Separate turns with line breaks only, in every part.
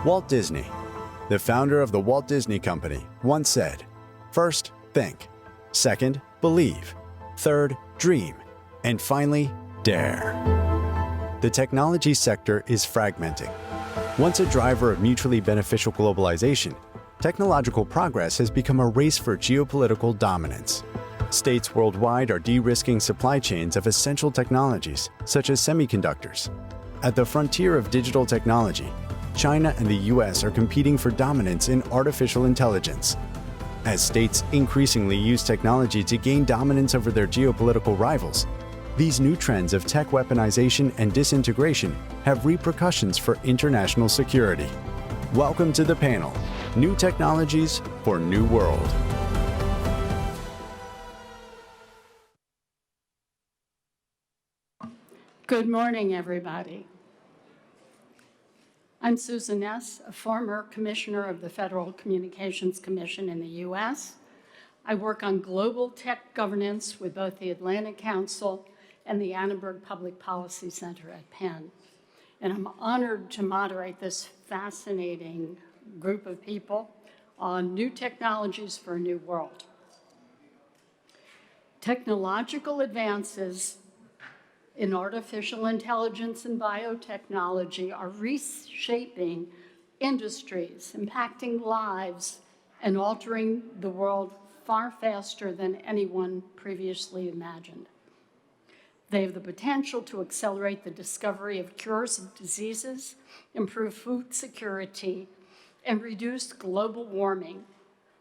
Walt Disney, the founder of the Walt Disney Company, once said, "First, think. Second, believe. Third, dream. And finally, dare." The technology sector is fragmenting. Once a driver of mutually beneficial globalization, technological progress has become a race for geopolitical dominance. States worldwide are de-risking supply chains of essential technologies, such as semiconductors. At the frontier of digital technology, China and the US are competing for dominance in artificial intelligence. As states increasingly use technology to gain dominance over their geopolitical rivals, these new trends of tech weaponization and disintegration have repercussions for international security. Welcome to the panel, New Technologies for New World.
Good morning, everybody. I'm Susan Ness, a former commissioner of the Federal Communications Commission in the US. I work on global tech governance with both the Atlantic Council and the Annenberg Public Policy Center at Penn. And I'm honored to moderate this fascinating group of people on new technologies for a new world. Technological advances in artificial intelligence and biotechnology are reshaping industries, impacting lives, and altering the world far faster than anyone previously imagined. They have the potential to accelerate the discovery of cures of diseases, improve food security, and reduce global warming.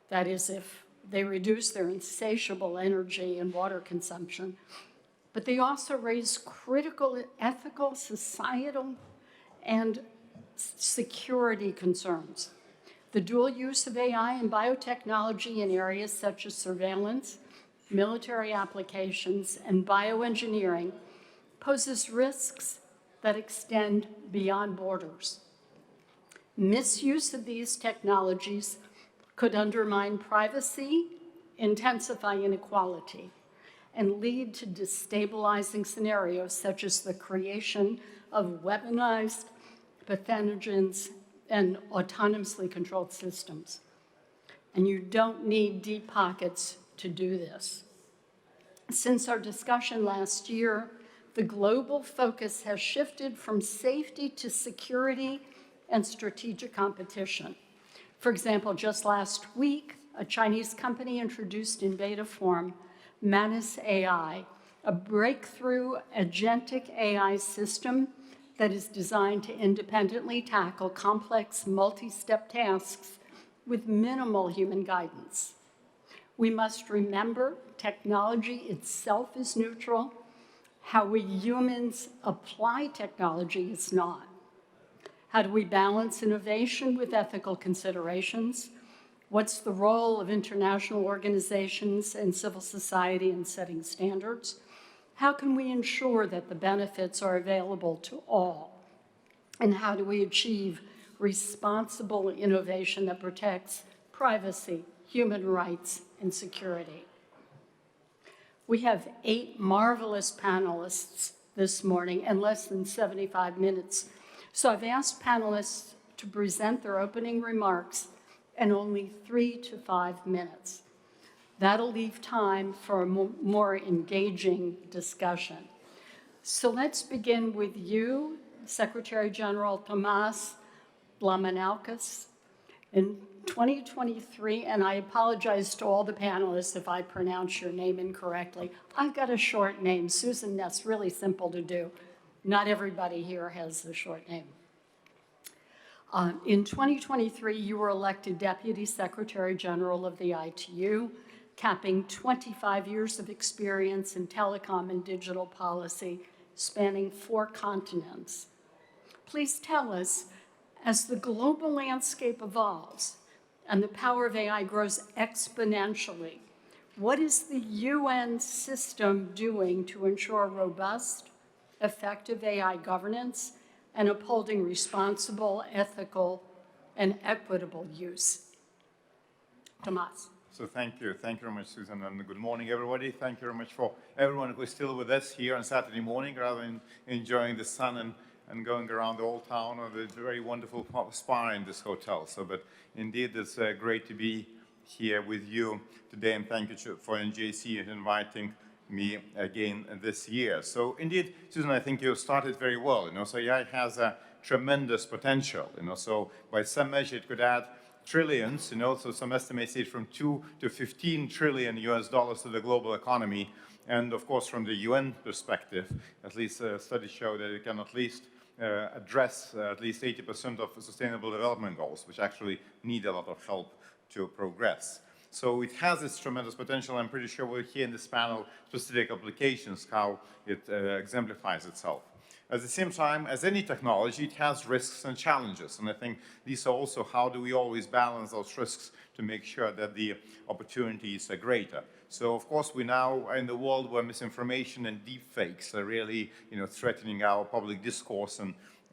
That is, if they reduce their insatiable energy and water consumption. But they also raise critical ethical, societal, and security concerns. The dual use of AI and biotechnology in areas such as surveillance, military applications, and bioengineering poses risks that extend beyond borders. Misuse of these technologies could undermine privacy, intensify inequality, and lead to destabilizing scenarios such as the creation of weaponized pathogens and autonomously controlled systems. And you don't need deep pockets to do this. Since our discussion last year, the global focus has shifted from safety to security and strategic competition. For example, just last week, a Chinese company introduced in beta form Manus AI, a breakthrough agentic AI system that is designed to independently tackle complex multi-step tasks with minimal human guidance. We must remember technology itself is neutral. How we humans apply technology is not. How do we balance innovation with ethical considerations? What's the role of international organizations and civil society in setting standards? How can we ensure that the benefits are available to all? And how do we achieve responsible innovation that protects privacy, human rights, and security? We have 8 marvelous panelists this morning and less than 75 minutes. So I've asked panelists to present their opening remarks in only 3 to 5 minutes. That'll leave time for a more engaging discussion. So let's begin with you, Secretary General Tomas Lamanauskas. In 2023, and I apologize to all the panelists if I pronounce your name incorrectly. I've got a short name, Susan Ness, really simple to do. Not everybody here has the short name. In 2023, you were elected Deputy Secretary General of the ITU, capping 25 years of experience in telecom and digital policy, spanning 4 continents. Please tell us, as the global landscape evolves and the power of AI grows exponentially, what is the UN system doing to ensure robust, effective AI governance and upholding responsible, ethical, and equitable use? Tomas.
So thank you very much, Susan, and good morning, everybody. Thank you very much for everyone who is still with us here on Saturday morning rather than enjoying the sun and going around the old town of the very wonderful spa in this hotel. So, but indeed, it's great to be here with you today, and thank you for NJC and inviting me again this year. So indeed, Susan, I think you started very well. So AI has a tremendous potential. So by some measure, it could add trillions. So some estimates say from 2 to 15 trillion US dollars to the global economy. And of course, from the UN perspective, at least studies show that it can at least address at least 80% of sustainable development goals, which actually need a lot of help to progress. So it has its tremendous potential. I'm pretty sure we'll hear in this panel specific applications, how it exemplifies itself. At the same time, as any technology, it has risks and challenges. And I think these are also how do we always balance those risks to make sure that the opportunities are greater. So of course, we now are in the world where misinformation and deepfakes are really threatening our public discourse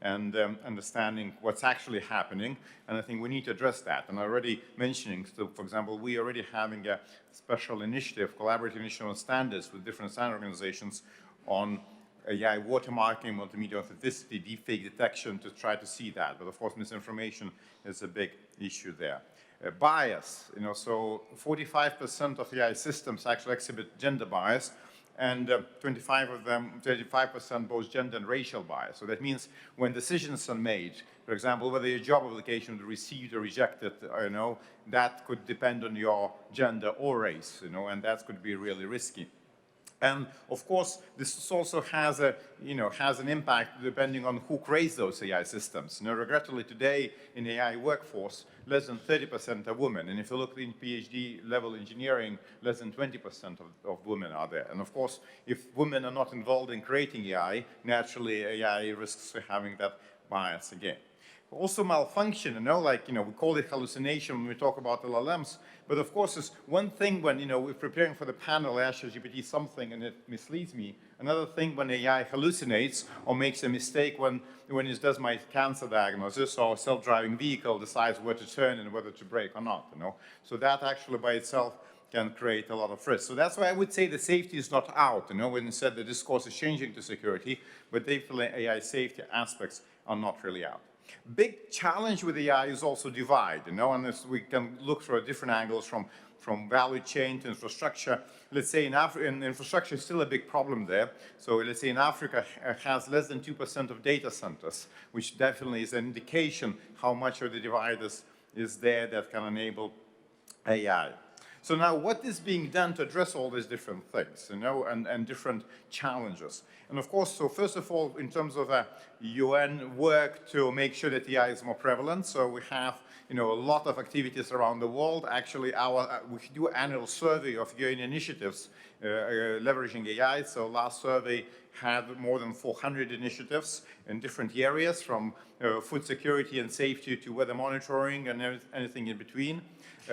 and understanding what's actually happening. And I think we need to address that. And already mentioning, so for example, we are already having a special initiative, collaborative initiative on standards with different standard organizations on AI watermarking, multimedia authenticity, deepfake detection to try to see that. But of course, misinformation is a big issue there. Bias, so 45% of AI systems actually exhibit gender bias, and 35% both gender and racial bias. So that means when decisions are made, for example, whether your job application is received or rejected, that could depend on your gender or race, and that could be really risky. And of course, this also has an impact depending on who creates those AI systems. Regrettably, today in the AI workforce, less than 30% are women. And if you look in PhD level engineering, less than 20% of women are there. And of course, if women are not involved in creating AI, naturally AI risks having that bias again. Also malfunction, we call it hallucination when we talk about LLMs, but of course it's one thing when, we're preparing for the panel, I ask GPT something and it misleads me. Another thing when AI hallucinates or makes a mistake when it does my cancer diagnosis or self-driving vehicle decides where to turn and whether to brake or not, So that actually by itself can create a lot of risk. So that's why I would say the safety is not out, when you said the discourse is changing to security, but definitely AI safety aspects are not really out. Big challenge with AI is also divide, and we can look through different angles from value chain to infrastructure. Let's say in infrastructure is still a big problem there. So let's say in Africa has less than 2% of data centers, which definitely is an indication how much of the divide is there that can enable AI. So now what is being done to address all these different things, and different challenges? And of course, so first of all, in terms of UN work to make sure that AI is more prevalent, so we have, a lot of activities around the world. Actually, we do annual survey of UN initiatives leveraging AI. So last survey had more than 400 initiatives in different areas, from food security and safety to weather monitoring and anything in between.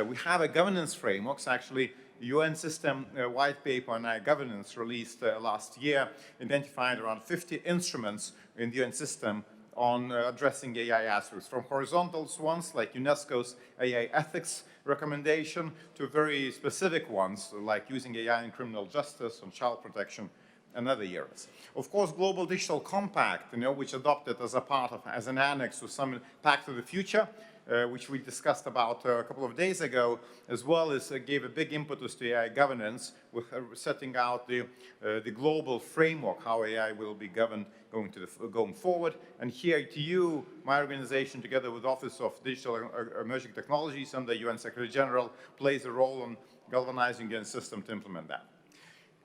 We have a governance framework. So actually, UN system white paper on AI governance released last year identified around 50 instruments in the UN system on addressing AI aspects, from horizontal ones like UNESCO's AI ethics recommendation to very specific ones like using AI in criminal justice and child protection and other areas. Of course, Global Digital Compact, which adopted as an annex to some Pact to the Future, which we discussed about a couple of days ago, as well as gave a big impetus to AI governance with setting out the global framework, how AI will be governed going forward. And here to you, my organization, together with the Office of Digital Emerging Technologies under UN Secretary General, plays a role in galvanizing the system to implement that.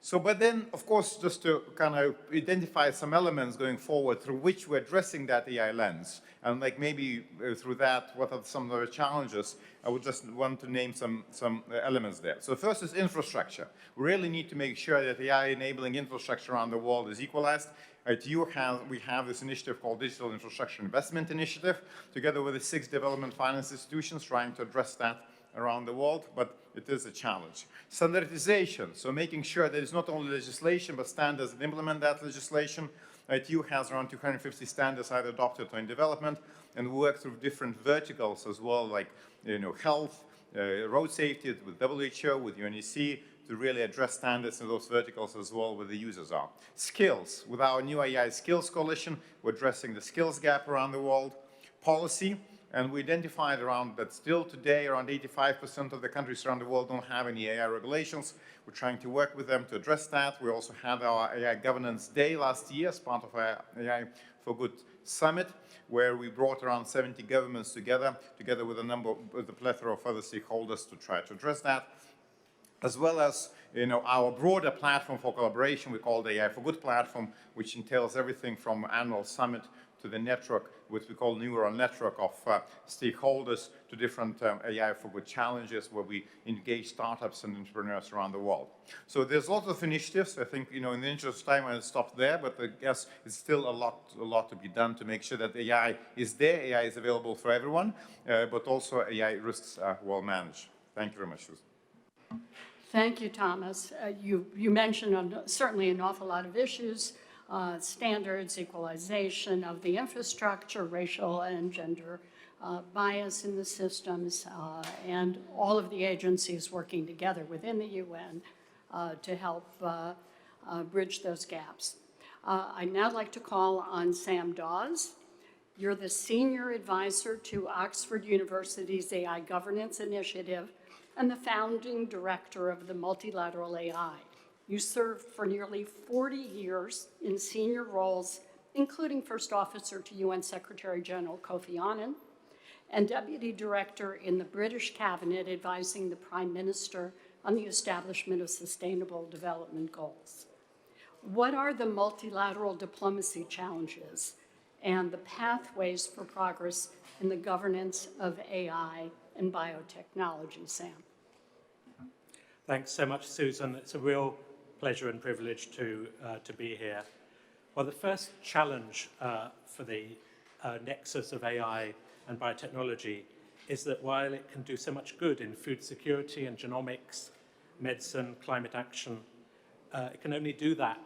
So, but then, of course, just to kind of identify some elements going forward through which we're addressing that AI lens, and maybe through that, what are some of the challenges, I would just want to name some elements there. So first is infrastructure. We really need to make sure that AI-enabling infrastructure around the world is equalized. At TU, we have this initiative called Digital Infrastructure Investment Initiative, together with the 6 development finance institutions trying to address that around the world, but it is a challenge. Standardization, so making sure that it's not only legislation, but standards that implement that legislation. TU has around 250 standards either adopted or in development, and we work through different verticals as well, like health, road safety with WHO, with UNEC, to really address standards in those verticals as well where the users are. Skills. With our new AI Skills Coalition, we're addressing the skills gap around the world. Policy. And we identified that still today around 85% of the countries around the world don't have any AI regulations. We're trying to work with them to address that. We also had our AI Governance Day last year as part of our AI for Good Summit, where we brought around 70 governments together with a plethora of other stakeholders to try to address that, as well as our broader platform for collaboration we call the AI for Good platform, which entails everything from annual summit to the network, which we call neural network of stakeholders, to different AI for Good challenges where we engage startups and entrepreneurs around the world. So there's lots of initiatives. I think, in the interest of time, I'll stop there, but I guess it's still a lot to be done to make sure that AI is there, AI is available for everyone, but also AI risks are well managed. Thank you very much, Susan.
Thank you, Tomas. You mentioned certainly an awful lot of issues, standards, equalization of the infrastructure, racial and gender bias in the systems, and all of the agencies working together within the UN to help bridge those gaps. I'd now like to call on Sam Daws. You're the Senior Advisor to Oxford University's AI Governance Initiative and the founding director of the Multilateral AI. You served for nearly 40 years in senior roles, including First Officer to UN Secretary General Kofi Annan and Deputy Director in the British Cabinet advising the Prime Minister on the establishment of Sustainable Development Goals. What are the multilateral diplomacy challenges and the pathways for progress in the governance of AI and biotechnology, Sam?
Thanks so much, Susan. It's a real pleasure and privilege to be here. Well, the first challenge for the nexus of AI and biotechnology is that while it can do so much good in food security and genomics, medicine, climate action, it can only do that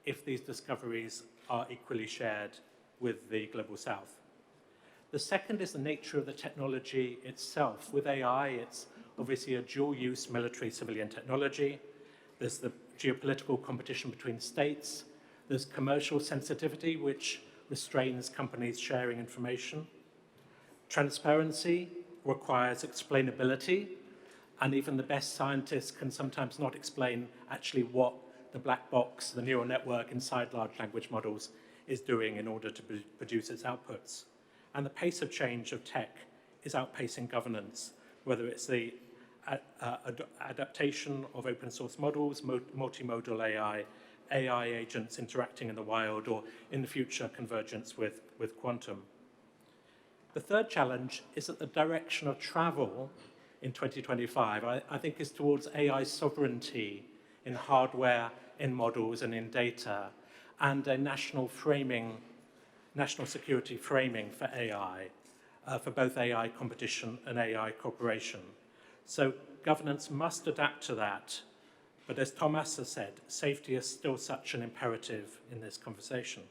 if these discoveries are equally shared with the Global South. The second is the nature of the technology itself. With AI, it's obviously a dual-use military-civilian technology. There's the geopolitical competition between states. There's commercial sensitivity, which restrains companies sharing information. Transparency requires explainability, and even the best scientists can sometimes not explain actually what the black box, the neural network inside large language models, is doing in order to produce its outputs. And the pace of change of tech is outpacing governance, whether it's the adaptation of open source models, multimodal AI, AI agents interacting in the wild, or in the future, convergence with quantum. The third challenge is that the direction of travel in 2025, I think, is towards AI sovereignty in hardware, in models, and in data, and a national security framing for AI, for both AI competition and AI cooperation. So governance must adapt to that. But as Tomas has said, safety is still such an imperative in this conversation.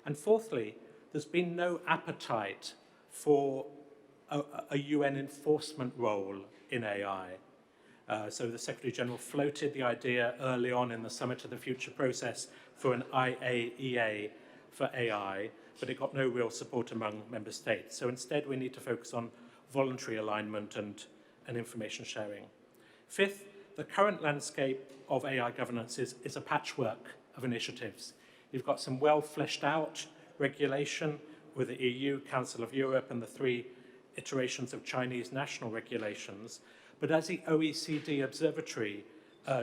And fourthly, there's been no appetite for a UN enforcement role in AI. So the Secretary General floated the idea early on in the Summit of the Future process for an IAEA for AI, but it got no real support among member states. So instead, we need to focus on voluntary alignment and information sharing. Fifth, the current landscape of AI governance is a patchwork of initiatives. You've got some well-fleshed out regulation with the EU, Council of Europe, and the 3 iterations of Chinese national regulations. But as the OECD Observatory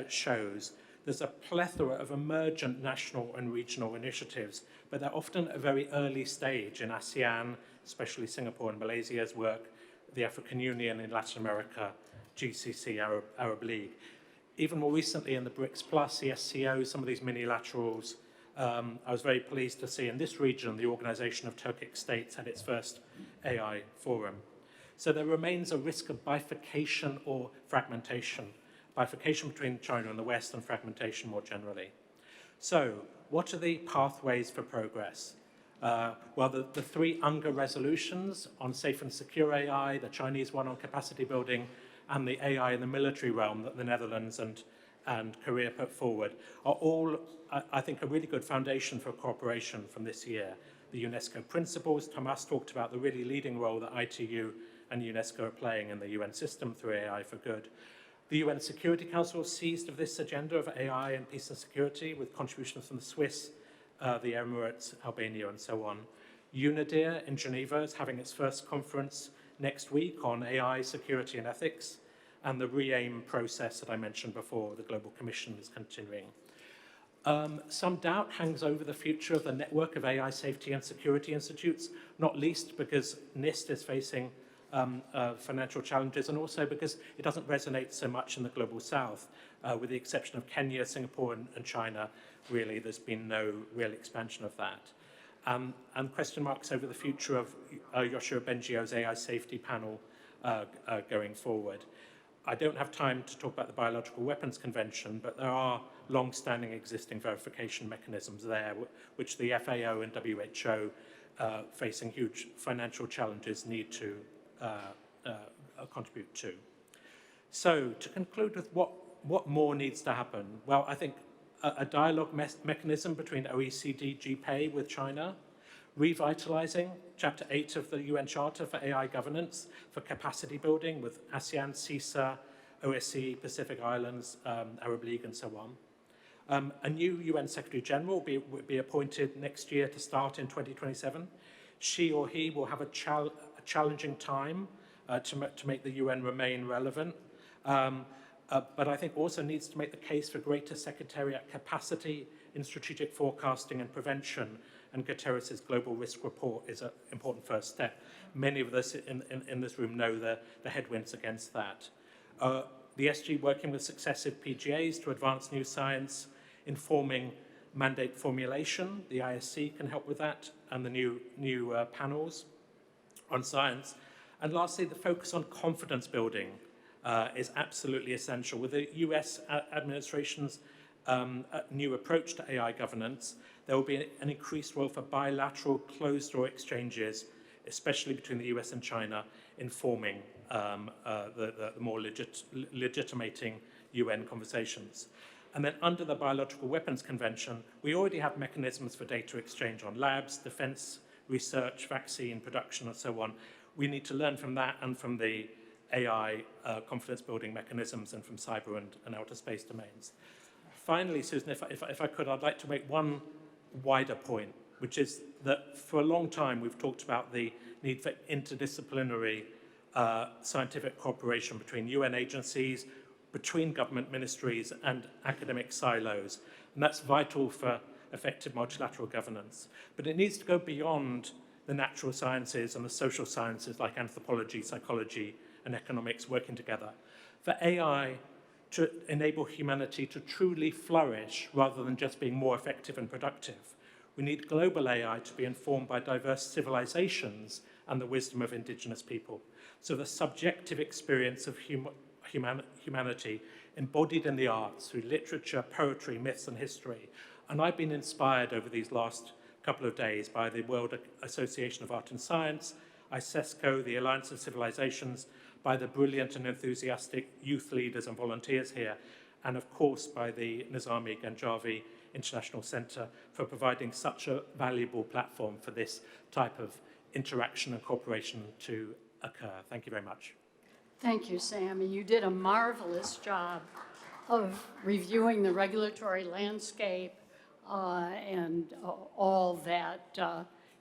shows, there's a plethora of emergent national and regional initiatives, but they're often at a very early stage in ASEAN, especially Singapore and Malaysia's work, the African Union in Latin America, GCC, Arab League. Even more recently in the BRICS Plus, the SCO, some of these minilaterals, I was very pleased to see in this region the Organization of Turkic States had its first AI forum. So there remains a risk of bifurcation or fragmentation between China and the West, and fragmentation more generally. So what are the pathways for progress? Well, the 3 UNGA resolutions on safe and secure AI, the Chinese one on capacity building, and the AI in the military realm that the Netherlands and and career put forward are all, I think, a really good foundation for cooperation from this year. The UNESCO principles, Tomas talked about the really leading role that ITU and UNESCO are playing in the UN system through AI for Good. The UN Security Council seized of this agenda of AI and peace and security with contributions from the Swiss, the Emirates, Albania, and so on. UNIDIR in Geneva is having its first conference next week on AI, security, and ethics, and the re-aim process that I mentioned before, the Global Commission, is continuing. Some doubt hangs over the future of the network of AI safety and security institutes, not least because NIST is facing financial challenges, and also because it doesn't resonate so much in the global south. With the exception of Kenya, Singapore, and China, really, there's been no real expansion of that. And question marks over the future of Yoshua Bengio's AI safety panel going forward. I don't have time to talk about the Biological Weapons Convention, but there are long-standing existing verification mechanisms there, which the FAO and WHO, facing huge financial challenges, need to contribute to. So, to conclude with what more needs to happen, well, I think a dialogue mechanism between OECD, GPAI with China, revitalizing Chapter 8 of the UN Charter for AI governance, for capacity building with ASEAN, CISA, OSCE, Pacific Islands, Arab League, and so on. A new UN Secretary General will be appointed next year to start in 2027. She or he will have a challenging time to make the UN remain relevant, but I think also needs to make the case for greater secretariat capacity in strategic forecasting and prevention, and Guterres' Global Risk Report is an important first step. Many of us in this room know the headwinds against that. The SG working with successive PGAs to advance new science, informing mandate formulation. The ISC can help with that, and the new panels on science. And lastly, the focus on confidence building is absolutely essential. With the US administration's new approach to AI governance, there will be an increased role for bilateral closed-door exchanges, especially between the US and China, informing the more legitimating UN conversations. And then under the Biological Weapons Convention, we already have mechanisms for data exchange on labs, defense, research, vaccine production, and so on. We need to learn from that and from the AI confidence-building mechanisms and from cyber and outer space domains. Finally, Susan, if I could, I'd like to make one wider point, which is that for a long time we've talked about the need for interdisciplinary scientific cooperation between UN agencies, between government ministries and academic silos. And that's vital for effective multilateral governance. But it needs to go beyond the natural sciences and the social sciences like anthropology, psychology, and economics working together. For AI to enable humanity to truly flourish rather than just being more effective and productive, we need global AI to be informed by diverse civilizations and the wisdom of indigenous people. So the subjective experience of humanity embodied in the arts through literature, poetry, myths, and history. And I've been inspired over these last couple of days by the World Association of Art and Science, ISESCO, the Alliance of Civilizations, by the brilliant and enthusiastic youth leaders and volunteers here, and of course by the Nizami Ganjavi International Center for providing such a valuable platform for this type of interaction and cooperation to occur. Thank you very much.
Thank you, Sammy. You did a marvelous job of reviewing the regulatory landscape and all that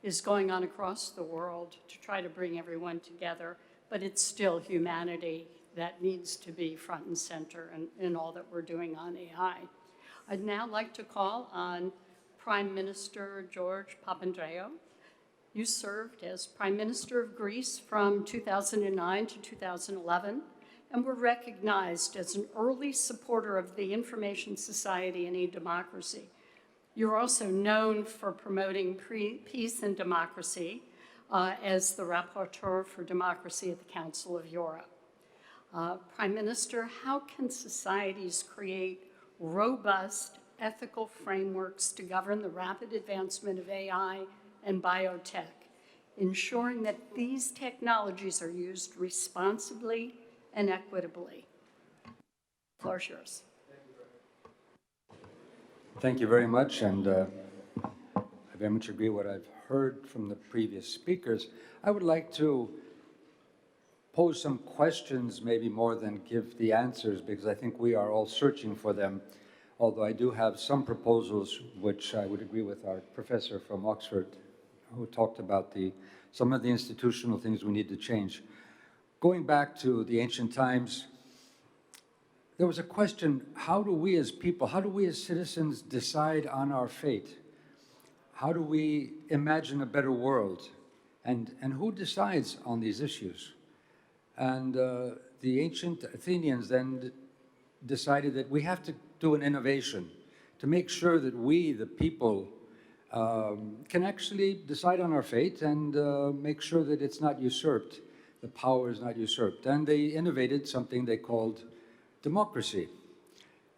is going on across the world to try to bring everyone together. But it's still humanity that needs to be front and center in all that we're doing on AI. I'd now like to call on Prime Minister George Papandreou. You served as Prime Minister of Greece from 2009 to 2011 and were recognized as an early supporter of the information society and e-democracy. You're also known for promoting peace and democracy as the Rapporteur for Democracy at the Council of Europe. Prime Minister, how can societies create robust ethical frameworks to govern the rapid advancement of AI and biotech, ensuring that these technologies are used responsibly and equitably? The floor is yours.
Thank you very much. Thank you very much, and I very much agree what I've heard from the previous speakers. I would like to pose some questions, maybe more than give the answers, because I think we are all searching for them, although I do have some proposals which I would agree with our professor from Oxford, who talked about some of the institutional things we need to change. Going back to the ancient times, there was a question, how do we as people, how do we as citizens decide on our fate? How do we imagine a better world? And who decides on these issues? And the ancient Athenians then decided that we have to do an innovation to make sure that we, the people, can actually decide on our fate and make sure that it's not usurped, the power is not usurped. And they innovated something they called democracy.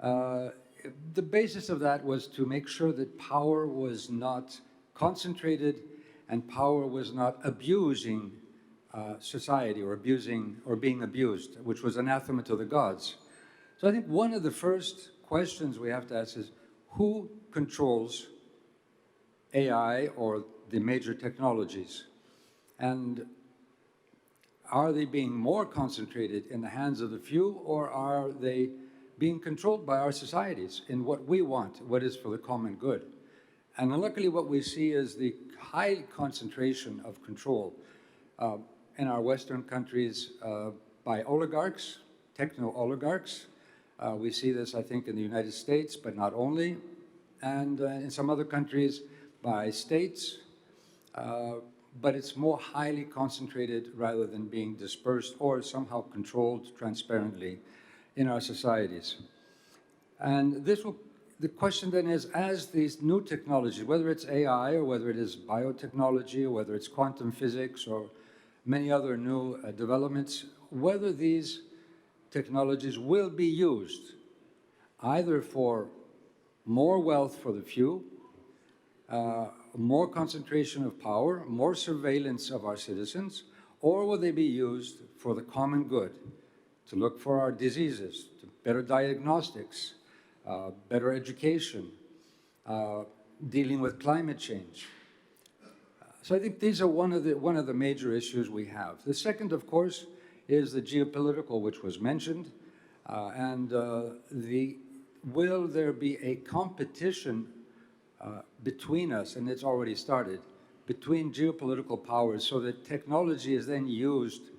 The basis of that was to make sure that power was not concentrated and power was not abusing society or being abused, which was anathema to the gods. So I think one of the first questions we have to ask is, who controls AI or the major technologies? And are they being more concentrated in the hands of the few, or are they being controlled by our societies in what we want, what is for the common good? And luckily what we see is the high concentration of control in our Western countries by oligarchs, techno-oligarchs. We see this, I think, in the United States, but not only, and in some other countries by states, but it's more highly concentrated rather than being dispersed or somehow controlled transparently in our societies. And the question then is, as these new technologies, whether it's AI or whether it is biotechnology or whether it's quantum physics or many other new developments, whether these technologies will be used either for more wealth for the few, more concentration of power, more surveillance of our citizens, or will they be used for the common good, to look for our diseases, to better diagnostics, better education, dealing with climate change. So I think these are one of the major issues we have. The second, of course, is the geopolitical, which was mentioned, will there be a competition between us, and it's already started, between geopolitical powers, so that technology is then used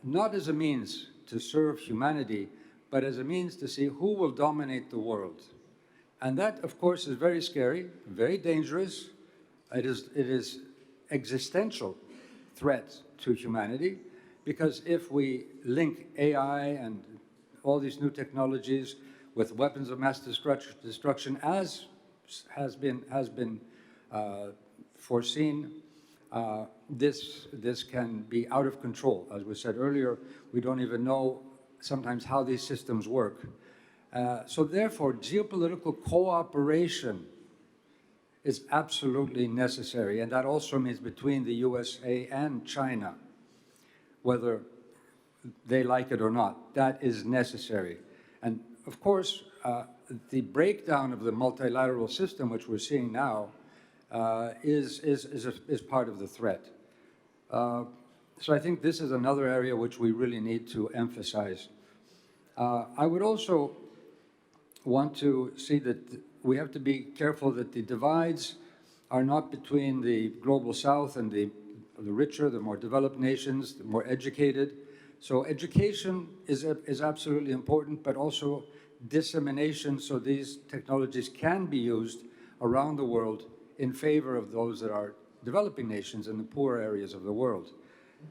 not as a means to serve humanity, but as a means to see who will dominate the world. And that, of course, is very scary, very dangerous. It is existential threat to humanity, because if we link AI and all these new technologies with weapons of mass destruction, as has been foreseen, this can be out of control. As we said earlier, we don't even know sometimes how these systems work. So therefore, geopolitical cooperation is absolutely necessary, and that also means between the USA and China, whether they like it or not. That is necessary. And of course, the breakdown of the multilateral system, which we're seeing now, is part of the threat. So I think this is another area which we really need to emphasize. I would also want to see that we have to be careful that the divides are not between the global south and the richer, the more developed nations, the more educated. So education is absolutely important, but also dissemination, so these technologies can be used around the world in favor of those that are developing nations in the poorer areas of the world.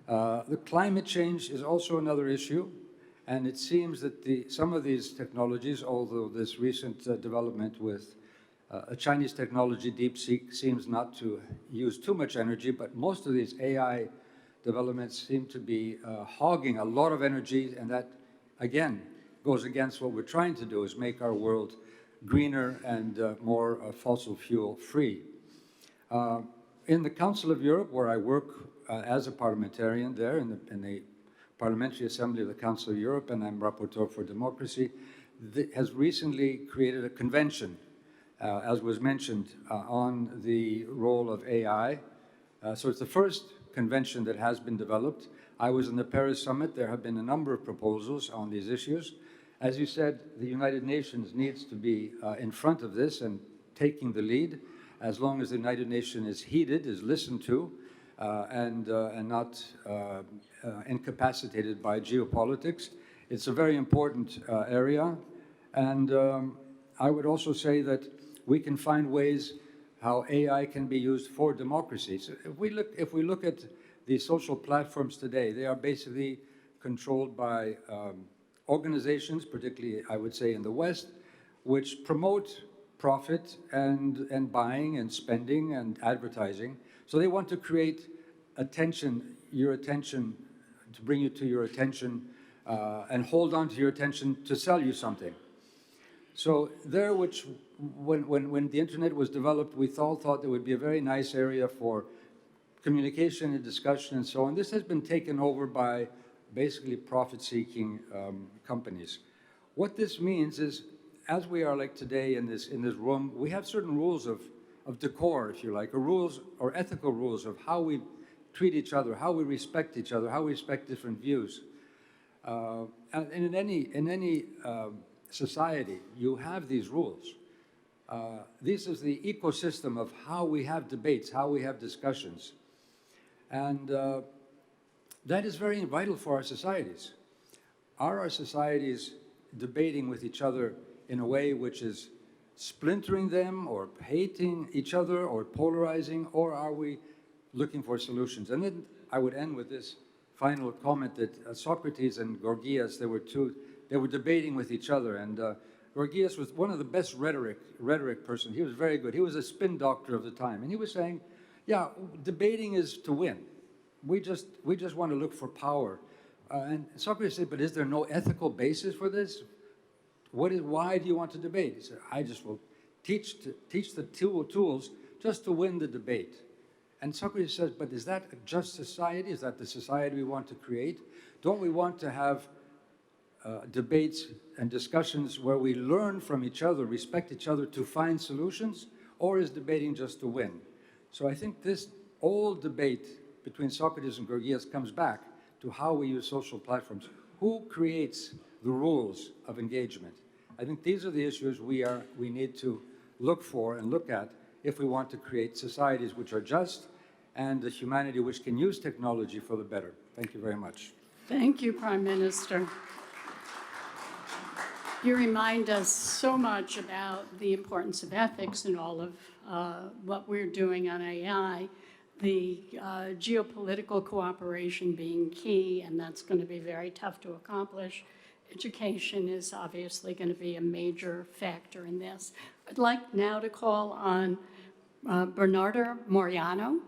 The climate change is also another issue, and it seems that some of these technologies, although this recent development with a Chinese technology, DeepSeek, seems not to use too much energy, but most of these AI developments seem to be hogging a lot of energy, and that, again, goes against what we're trying to do, is make our world greener and more fossil fuel free. In the Council of Europe, where I work as a parliamentarian there in the Parliamentary Assembly of the Council of Europe, and I'm rapporteur for democracy, has recently created a convention as was mentioned, on the role of AI. So it's the first convention that has been developed. I was in the Paris summit. There have been a number of proposals on these issues. As you said, the United Nations needs to be in front of this and taking the lead, as long as the United Nations is heeded, is listened to, and not incapacitated by geopolitics. It's a very important area. And I would also say that we can find ways how AI can be used for democracy. So if we look at the social platforms today, they are basically controlled by organizations, particularly, I would say, in the West, which promote profit and buying and spending and advertising. So they want to create attention, your attention, to bring you to your attention and hold on to your attention to sell you something. So there, when the internet was developed, we all thought there would be a very nice area for communication and discussion and so on. This has been taken over by basically profit-seeking companies. What this means is, as we are like today in this room, we have certain rules of decor, if you like, or rules or ethical rules of how we treat each other, how we respect each other, how we respect different views. And in any society, you have these rules. This is the ecosystem of how we have debates, how we have discussions. And that is very vital for our societies. Are our societies debating with each other in a way which is splintering them or hating each other or polarizing, or are we looking for solutions? And then I would end with this final comment that Socrates and Gorgias, they were debating with each other, and Gorgias was one of the best rhetoric person. He was very good. He was a spin doctor of the time, and he was saying, yeah, debating is to win. We just want to look for power. And Socrates said, but is there no ethical basis for this? Why do you want to debate? He said, I just will teach the tools just to win the debate. And Socrates says, but is that a just society? Is that the society we want to create? Don't we want to have debates and discussions where we learn from each other, respect each other to find solutions? Or is debating just to win? So I think this old debate between Socrates and Gorgias comes back to how we use social platforms. Who creates the rules of engagement? I think these are the issues we need to look for and look at if we want to create societies which are just and a humanity which can use technology for the better. Thank you very much.
Thank you, Prime Minister. You remind us so much about the importance of ethics in all of what we're doing on AI, the geopolitical cooperation being key, and that's going to be very tough to accomplish. Education is obviously going to be a major factor in this. I'd like now to call on Bernardo Mariano,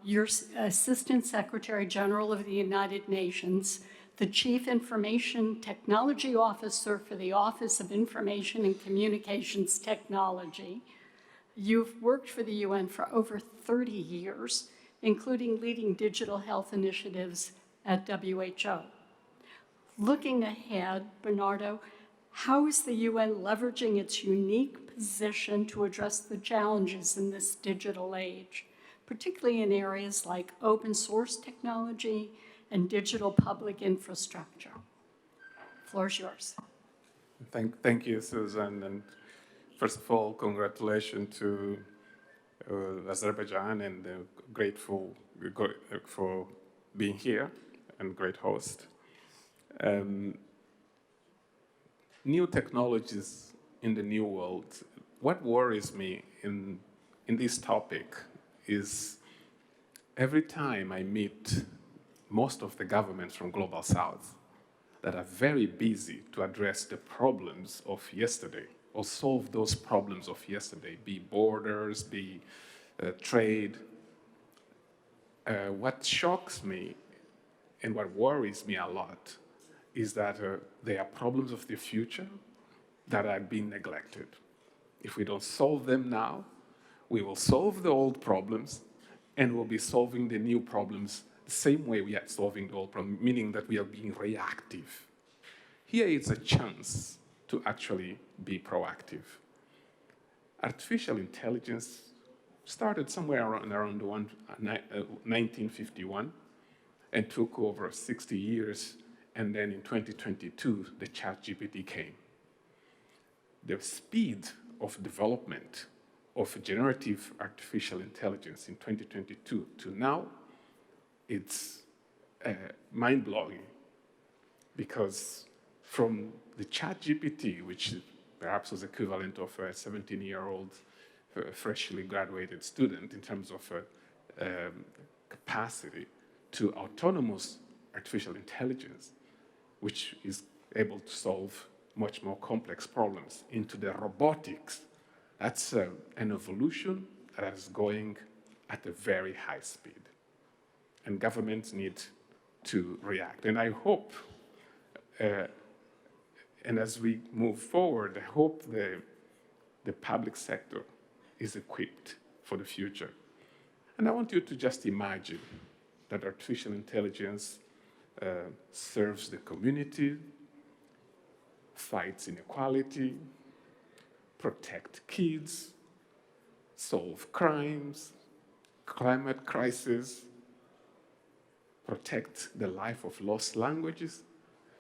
your Assistant Secretary General of the United Nations, the Chief Information Technology Officer for the Office of Information and Communications Technology. You've worked for the UN for over 30 years, including leading digital health initiatives at WHO. Looking ahead, Bernardo, how is the UN leveraging its unique position to address the challenges in this digital age, particularly in areas like open source technology and digital public infrastructure? The floor is yours.
Thank you, Susan. And first of all, congratulations to Azerbaijan, and grateful for being here and great host. New technologies in the new world. What worries me in this topic is every time I meet most of the governments from Global South that are very busy to address the problems of yesterday or solve those problems of yesterday, be borders, be trade. What shocks me and what worries me a lot is that there are problems of the future that are being neglected. If we don't solve them now, we will solve the old problems and we'll be solving the new problems the same way we are solving the old problem, meaning that we are being reactive. Here is a chance to actually be proactive. artificial intelligence started somewhere around 1951 and took over 60 years, and then in 2022, the ChatGPT came. The speed of development of generative artificial intelligence in 2022 to now, it's mind-blowing, because from the ChatGPT, which perhaps was equivalent of a 17-year-old freshly graduated student in terms of capacity, to autonomous artificial intelligence, which is able to solve much more complex problems, into the robotics. That's an evolution that is going at a very high speed. And governments need to react. And I hope, and as we move forward, I hope the public sector is equipped for the future. And I want you to just imagine that artificial intelligence serves the community, fights inequality, protect kids, solve crimes, climate crisis, protect the life of lost languages.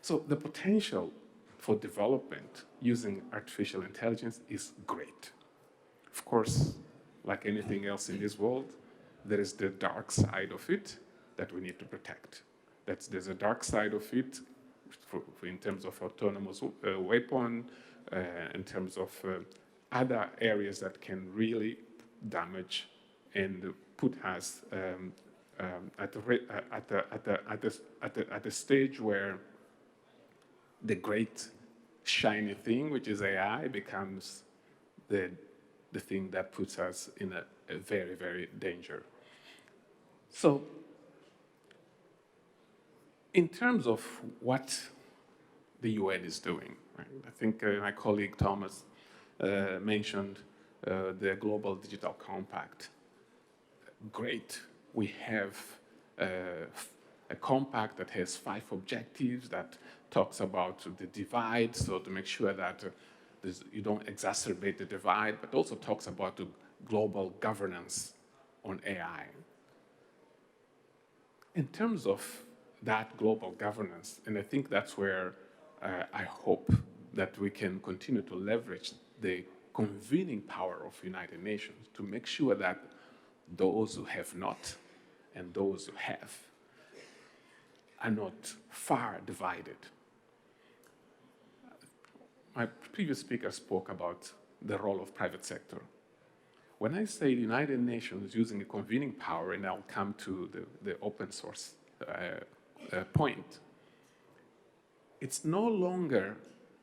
So the potential for development using artificial intelligence is great. Of course, like anything else in this world, there is the dark side of it that we need to protect. There's a dark side of it in terms of autonomous weapon, in terms of other areas that can really damage and put us at the stage where the great shiny thing, which is AI, becomes the thing that puts us in a very, very danger. So, in terms of what the UN is doing, right? I think my colleague Tomas mentioned the Global Digital Compact. Great. We have a compact that has 5 objectives that talks about the divide, so to make sure that you don't exacerbate the divide, but also talks about the global governance on AI. In terms of that global governance, and I think that's where I hope that we can continue to leverage the convening power of United Nations to make sure that those who have not and those who have are not far divided. My previous speaker spoke about the role of private sector. When I say the United Nations using a convening power, and I'll come to the open source point, it's no longer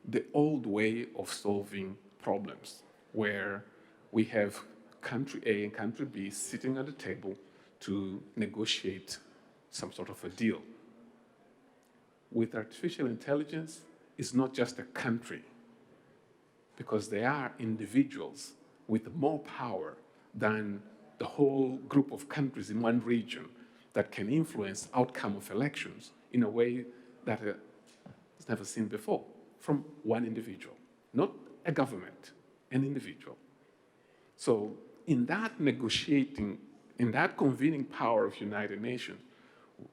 the old way of solving problems, where we have country A and country B sitting at the table to negotiate some sort of a deal. With artificial intelligence, it's not just a country, because they are individuals with more power than the whole group of countries in one region that can influence outcome of elections in a way that is never seen before from one individual, not a government, an individual. So in that negotiating, in that convening power of United Nations,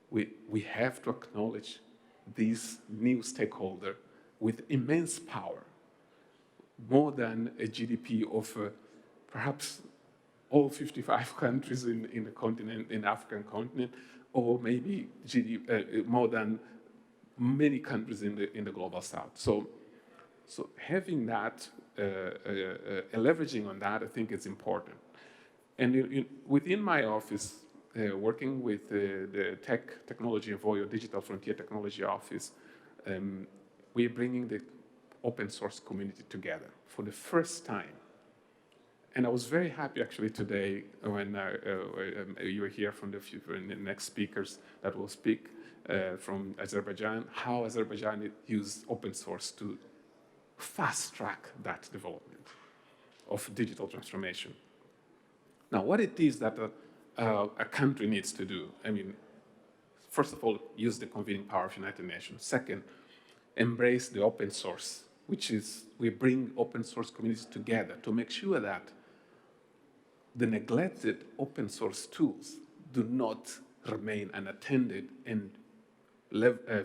we have to acknowledge this new stakeholder with immense power, more than a GDP of perhaps all 55 countries in the continent, in the African continent, or maybe more than many countries in the global south. So having that, leveraging on that, I think is important. And within my office, working with the Technology Envoy, or Digital Frontier Technology Office, we're bringing the open source community together for the first time. And I was very happy actually today when you were here from the next speakers that will speak from Azerbaijan, how Azerbaijan used open source to fast track that development of digital transformation. Now, what it is that a country needs to do, I mean, first of all, use the convening power of United Nations. Second, embrace the open source which is we bring open source communities together to make sure that the neglected open source tools do not remain unattended and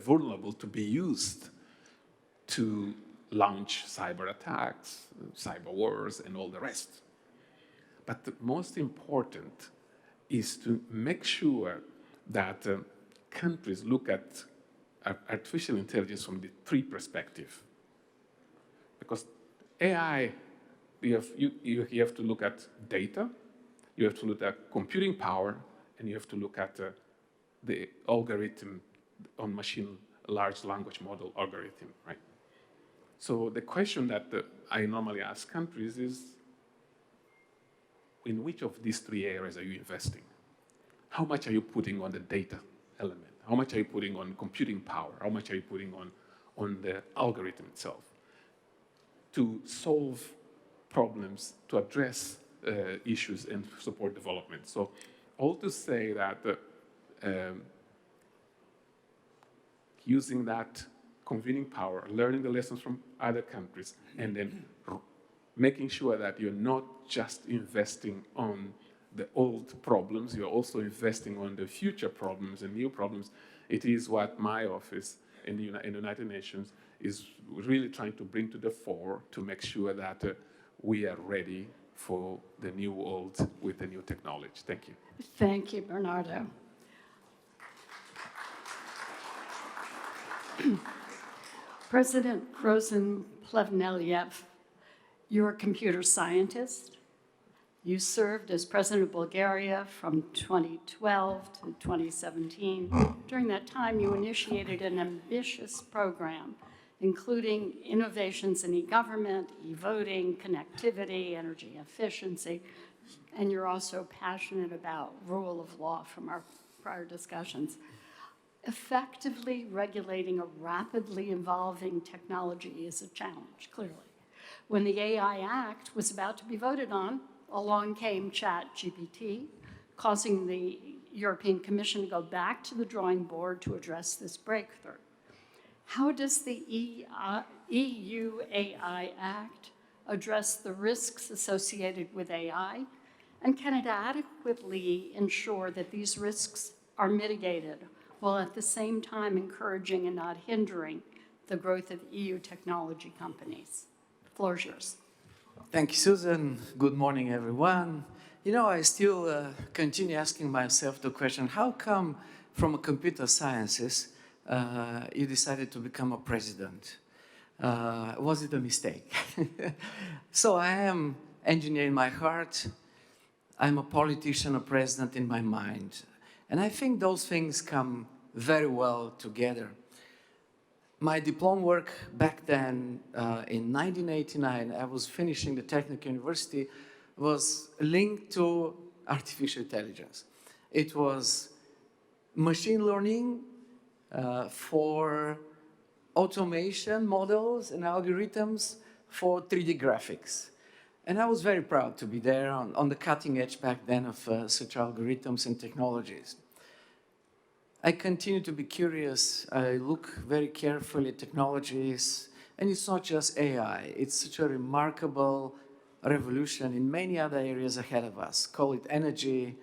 vulnerable to be used to launch cyber attacks, cyber wars, and all the rest. But the most important is to make sure that countries look at artificial intelligence from the three perspectives. Because AI, you have to look at data, you have to look at computing power, and you have to look at the algorithm on machine large language model algorithm, right? So the question that I normally ask countries is, in which of these three areas are you investing? How much are you putting on the data element? How much are you putting on computing power? How much are you putting on the algorithm itself? To solve problems, to address issues and support development. So all to say that using that convening power, learning the lessons from other countries, and then making sure that you're not just investing on the old problems, you're also investing on the future problems and new problems. It is what my office in the United Nations is really trying to bring to the fore to make sure that we are ready for the new world with the new technology. Thank you.
Thank you, Bernardo. President Rosen Plevneliev, you're a computer scientist. You served as president of Bulgaria from 2012 to 2017. During that time, you initiated an ambitious program, including innovations in e-government, e-voting, connectivity, energy efficiency, and you're also passionate about rule of law from our prior discussions. Effectively regulating a rapidly evolving technology is a challenge, clearly. When the AI Act was about to be voted on, along came ChatGPT, causing the European Commission to go back to the drawing board to address this breakthrough. How does the EU AI Act address the risks associated with AI, and can it adequately ensure that these risks are mitigated while at the same time encouraging and not hindering the growth of EU technology companies? The floor is yours.
Thank you, Susan. Good morning, everyone. You know, I still continue asking myself the question, how come from a computer sciences you decided to become a president? Was it a mistake? So I am engineer in my heart. I'm a politician, a president in my mind. And I think those things come very well together. My diploma work back then, in 1989, I was finishing the Technical University, was linked to artificial intelligence. It was machine learning for automation models and algorithms for 3D graphics. And I was very proud to be there on the cutting edge back then of such algorithms and technologies. I continue to be curious. I look very carefully at technologies, and it's not just AI. It's such a remarkable revolution in many other areas ahead of us. Call it energy,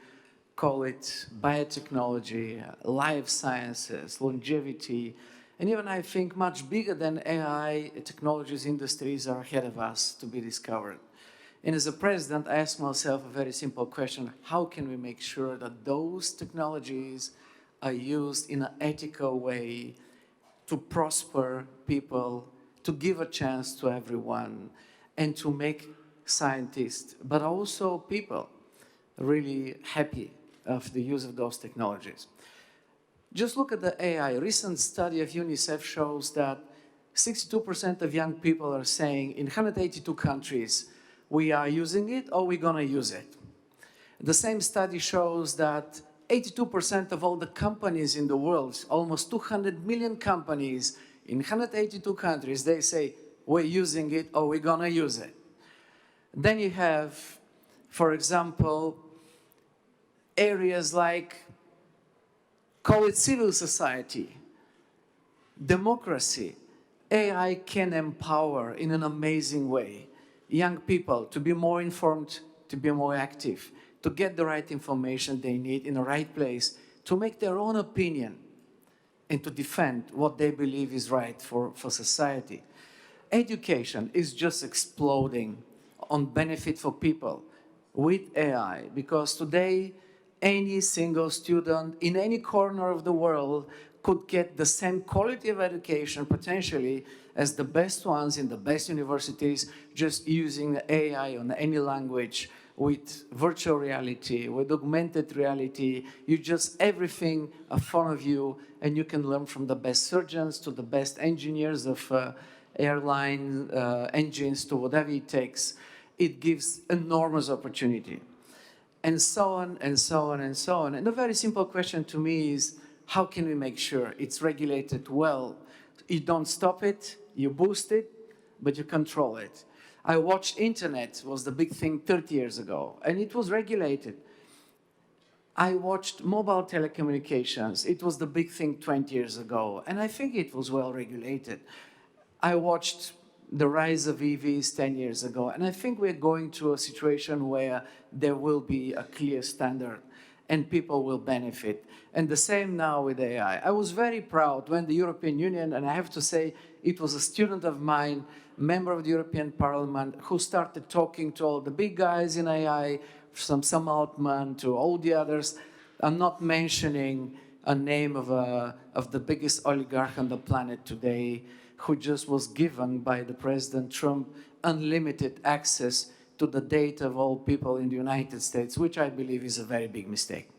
call it biotechnology, life sciences, longevity, and even I think much bigger than AI, technologies industries are ahead of us to be discovered. And as a president, I ask myself a very simple question: how can we make sure that those technologies are used in an ethical way to prosper people, to give a chance to everyone, and to make scientists, but also people, really happy of the use of those technologies. Just look at the AI. A recent study of UNICEF shows that 62% of young people are saying in 182 countries, we are using it or we're gonna use it. The same study shows that 82% of all the companies in the world, almost 200 million companies in 182 countries, they say, we're using it or we're gonna use it. Then you have, for example, areas like, call it civil society, democracy, AI can empower in an amazing way young people to be more informed, to be more active, to get the right information they need in the right place, to make their own opinion, and to defend what they believe is right for society. Education is just exploding on benefit for people with AI, because today any single student in any corner of the world could get the same quality of education potentially as the best ones in the best universities, just using AI on any language, with virtual reality, with augmented reality. You just everything in front of you, and you can learn from the best surgeons to the best engineers of airline engines to whatever it takes. It gives enormous opportunity. And so on, and so on, and so on. And the very simple question to me is, how can we make sure it's regulated well? You don't stop it, you boost it, but you control it. I watched internet, was the big thing 30 years ago, and it was regulated. I watched mobile telecommunications, it was the big thing 20 years ago, and I think it was well regulated. I watched the rise of EVs 10 years ago, and I think we're going to a situation where there will be a clear standard and people will benefit. And the same now with AI. I was very proud when the European Union, and I have to say, it was a student of mine, member of the European Parliament, who started talking to all the big guys in AI, from Sam Altman to all the others. I'm not mentioning a name of the biggest oligarch on the planet today, who just was given by the President Trump unlimited access to the data of all people in the United States, which I believe is a very big mistake.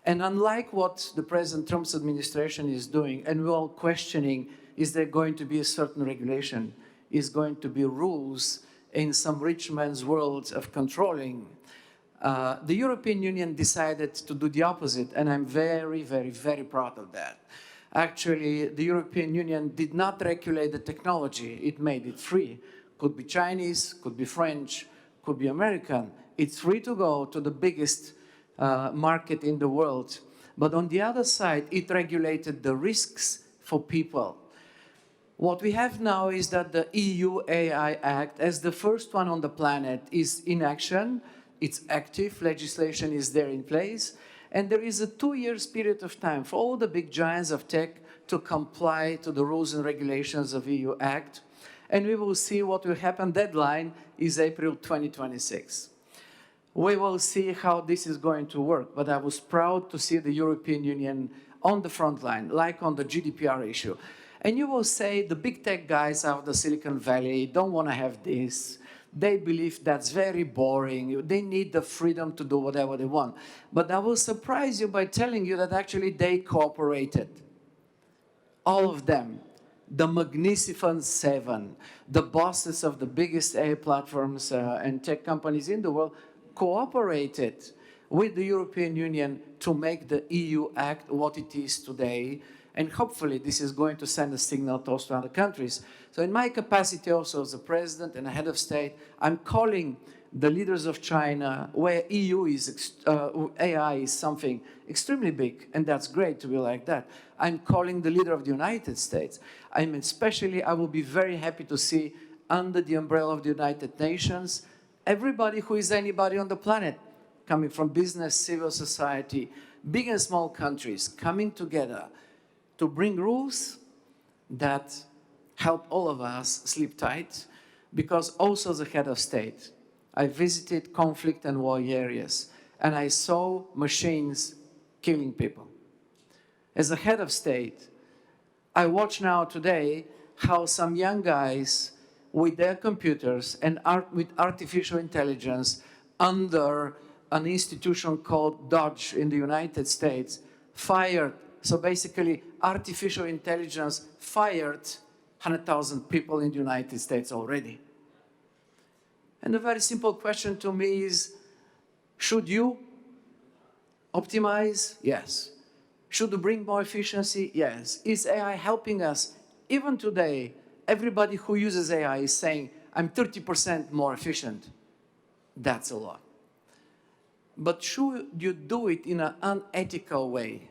And unlike what the President Trump's administration is doing, and we're all questioning, is there going to be a certain regulation? Is going to be rules in some rich man's world of controlling? The European Union decided to do the opposite, and I'm very, very, very proud of that. Actually, the European Union did not regulate the technology. It made it free. Could be Chinese, could be French, could be American. It's free to go to the biggest market in the world. But on the other side, it regulated the risks for people. What we have now is that the EU AI Act, as the first one on the planet, is in action. It's active, legislation is there in place. And there is a 2-year period of time for all the big giants of tech to comply to the rules and regulations of EU Act. And we will see what will happen. Deadline is April 2026. We will see how this is going to work. But I was proud to see the European Union on the front line, like on the GDPR issue. And you will say the big tech guys out of the Silicon Valley don't want to have this. They believe that's very boring. They need the freedom to do whatever they want. But I will surprise you by telling you that actually they cooperated. All of them. The Magnificent Seven, the bosses of the biggest AI platforms and tech companies in the world cooperated with the European Union to make the EU Act what it is today. And hopefully this is going to send a signal to also other countries. So in my capacity also as a president and a head of state, I'm calling the leaders of China, where EU is, AI is something extremely big, and that's great to be like that. I'm calling the leader of the United States. I will be very happy to see under the umbrella of the United Nations, everybody who is anybody on the planet, coming from business, civil society, big and small countries, coming together to bring rules that help all of us sleep tight, because also as a head of state, I visited conflict and war areas, and I saw machines killing people. As a head of state, I watch now today how some young guys with their computers and with artificial intelligence under an institution called Daws in the United States fired. So basically, artificial intelligence fired 100,000 people in the United States already. And the very simple question to me is, should you optimize? Yes. Should you bring more efficiency? Yes. Is AI helping us? Even today, everybody who uses AI is saying, I'm 30% more efficient. That's a lot. But should you do it in an unethical way,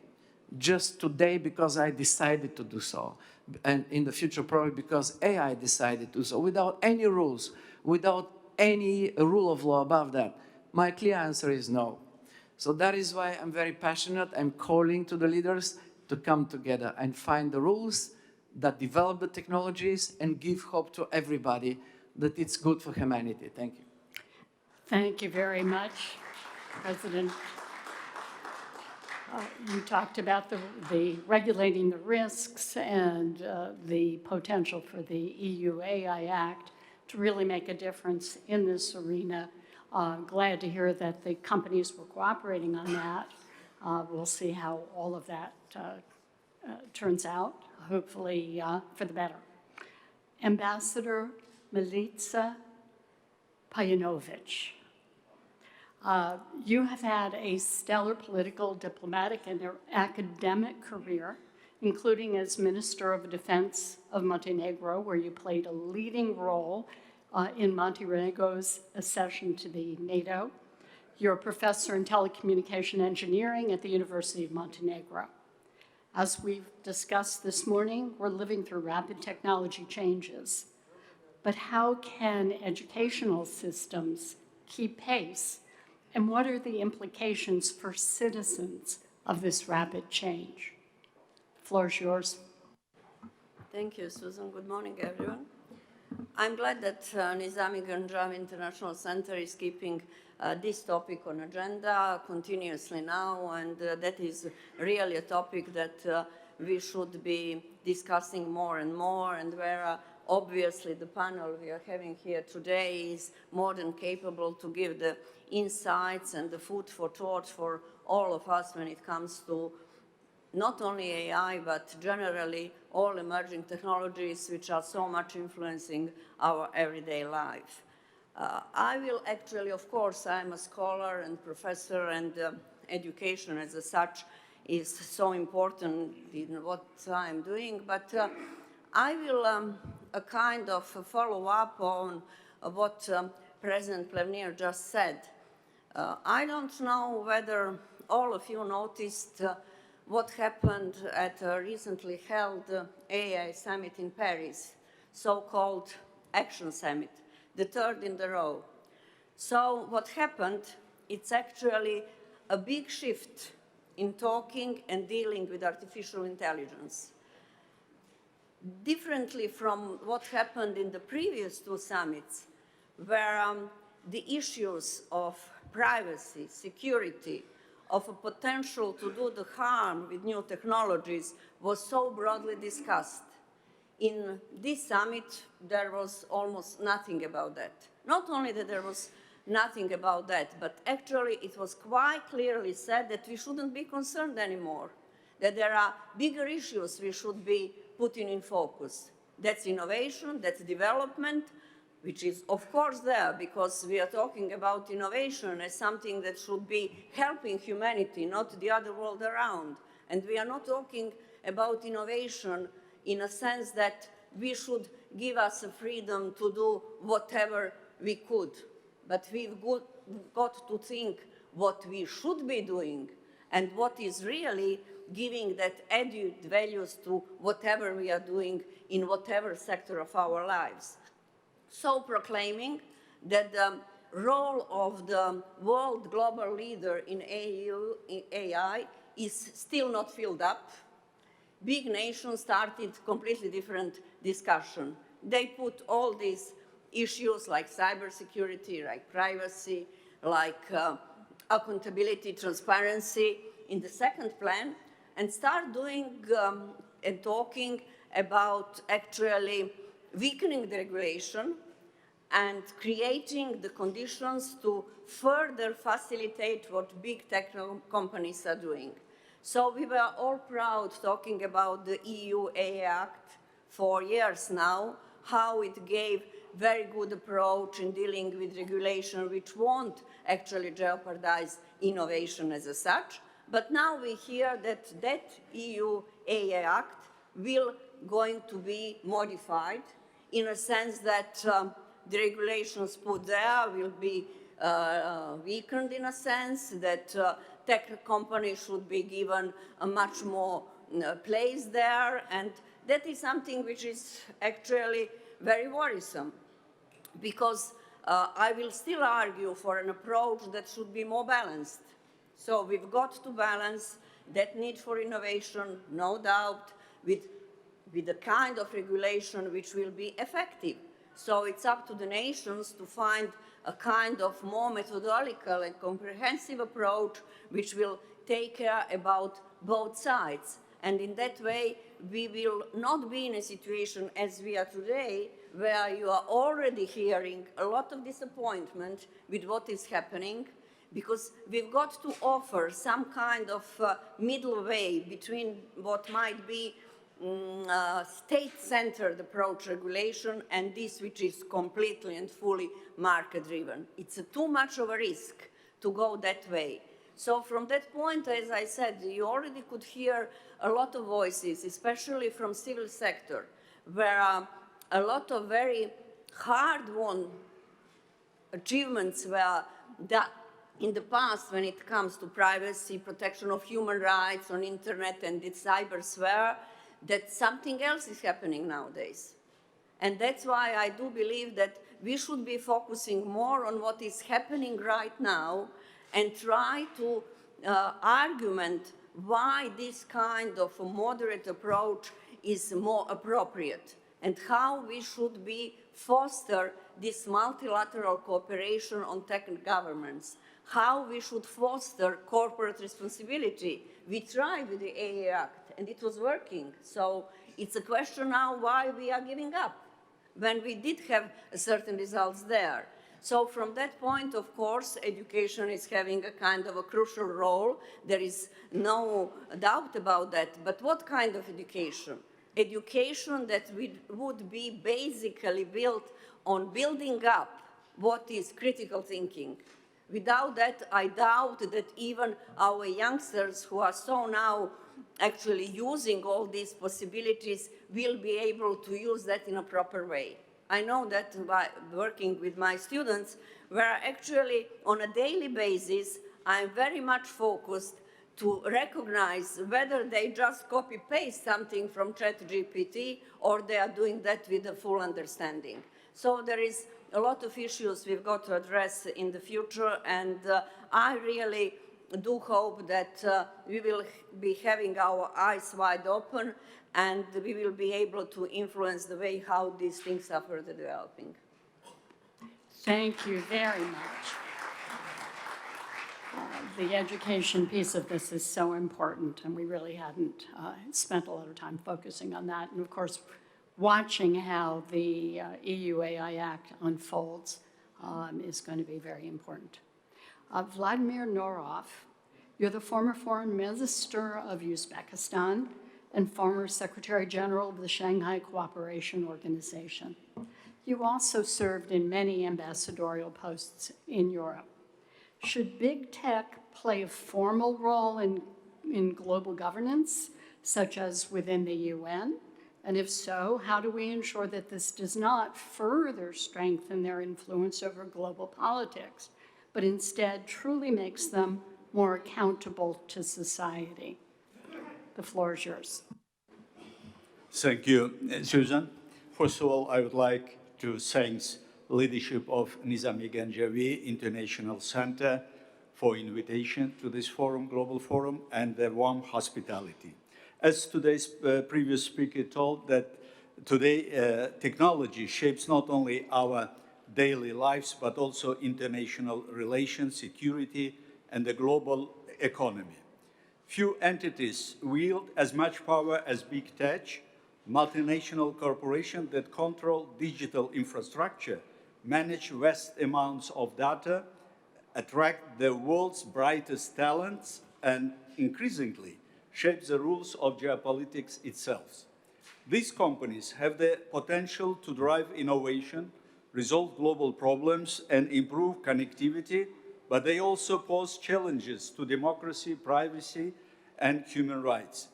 just today because I decided to do so, and in the future probably because AI decided to do so, without any rules, without any rule of law above that? My clear answer is no. So that is why I'm very passionate. I'm calling to the leaders to come together and find the rules that develop the technologies and give hope to everybody that it's good for humanity. Thank you.
Thank you very much, President. You talked about the regulating the risks and the potential for the EU AI Act to really make a difference in this arena. Glad to hear that the companies were cooperating on that. We'll see how all of that turns out, hopefully for the better. Ambassador Milica Pejanovic. You have had a stellar political, diplomatic, and academic career, including as Minister of Defense of Montenegro, where you played a leading role in Montenegro's accession to the NATO. You're a professor in telecommunication engineering at the University of Montenegro. As we've discussed this morning, we're living through rapid technology changes. But how can educational systems keep pace? And what are the implications for citizens of this rapid change? The floor is yours.
Thank you, Susan. Good morning, everyone. I'm glad that Nizami Ganjam International Center is keeping this topic on agenda continuously now, and that is really a topic that we should be discussing more and more, and where obviously the panel we are having here today is more than capable to give the insights and the food for thought for all of us when it comes to not only AI, but generally all emerging technologies which are so much influencing our everyday life. I will actually, of course, I'm a scholar and professor, and education as such is so important in what I'm doing, but I will a kind of follow up on what President Plevneliev just said. I don't know whether all of you noticed what happened at a recently held AI summit in Paris, so-called Action Summit, the third in the row. So what happened, it's actually a big shift in talking and dealing with artificial intelligence. Differently from what happened in the previous two summits, where the issues of privacy, security, of a potential to do the harm with new technologies was so broadly discussed. In this summit, there was almost nothing about that. Not only that there was nothing about that, but actually it was quite clearly said that we shouldn't be concerned anymore, that there are bigger issues we should be putting in focus. That's innovation, that's development, which is of course there because we are talking about innovation as something that should be helping humanity, not the other world around. And we are not talking about innovation in a sense that we should give us a freedom to do whatever we could. But we've got to think what we should be doing and what is really giving that added values to whatever we are doing in whatever sector of our lives. So proclaiming that the role of the world global leader in AI is still not filled up, big nations started completely different discussion. They put all these issues like cybersecurity, like privacy, like accountability, transparency in the second plan, and start doing and talking about actually weakening the regulation and creating the conditions to further facilitate what big tech companies are doing. So we were all proud talking about the EU AI Act for years now, how it gave very good approach in dealing with regulation which won't actually jeopardize innovation as such. But now we hear that that EU AI Act will going to be modified in a sense that the regulations put there will be weakened in a sense, that tech companies should be given a much more place there, and that is something which is actually very worrisome, because I will still argue for an approach that should be more balanced. So we've got to balance that need for innovation, no doubt, with the kind of regulation which will be effective. So it's up to the nations to find a kind of more methodological and comprehensive approach which will take care about both sides. And in that way, we will not be in a situation as we are today, where you are already hearing a lot of disappointment with what is happening, because we've got to offer some kind of middle way between what might be state-centered approach regulation and this which is completely and fully market-driven. It's too much of a risk to go that way. So from that point, as I said, you already could hear a lot of voices, especially from civil sector, where a lot of very hard-won achievements were done in the past when it comes to privacy, protection of human rights on internet and the cybersphere, that something else is happening nowadays. And that's why I do believe that we should be focusing more on what is happening right now and try to argument why this kind of a moderate approach is more appropriate and how we should be foster this multilateral cooperation on tech governments, how we should foster corporate responsibility. We tried with the AA Act and it was working. So it's a question now why we are giving up when we did have certain results there. So from that point, of course, education is having a kind of a crucial role. There is no doubt about that. But what kind of education? Education that would be basically built on building up what is critical thinking. Without that, I doubt that even our youngsters who are so now actually using all these possibilities will be able to use that in a proper way. I know that by working with my students, where actually on a daily basis, I'm very much focused to recognize whether they just copy-paste something from ChatGPT or they are doing that with a full understanding. So there is a lot of issues we've got to address in the future, and I really do hope that we will be having our eyes wide open and we will be able to influence the way how these things are further developing.
Thank you very much. The education piece of this is so important, and we really hadn't spent a lot of time focusing on that. And of course, watching how the EU AI Act unfolds is going to be very important. Vladimir Norov, you're the former foreign minister of Uzbekistan and former Secretary General of the Shanghai Cooperation Organization. You also served in many ambassadorial posts in Europe. Should big tech play a formal role in global governance, such as within the UN? And if so, how do we ensure that this does not further strengthen their influence over global politics, but instead truly makes them more accountable to society? The floor is yours.
Thank you, Susan. First of all, I would like to thank leadership of Nizami Ganjavi International Center for invitation to this forum, global forum, and their warm hospitality. As today's previous speaker told, that today technology shapes not only our daily lives, but also international relations, security, and the global economy. Few entities wield as much power as big tech, multinational corporations that control digital infrastructure, manage vast amounts of data, attract the world's brightest talents, and increasingly shape the rules of geopolitics itself. These companies have the potential to drive innovation, resolve global problems, and improve connectivity, but they also pose challenges to democracy, privacy, and human rights.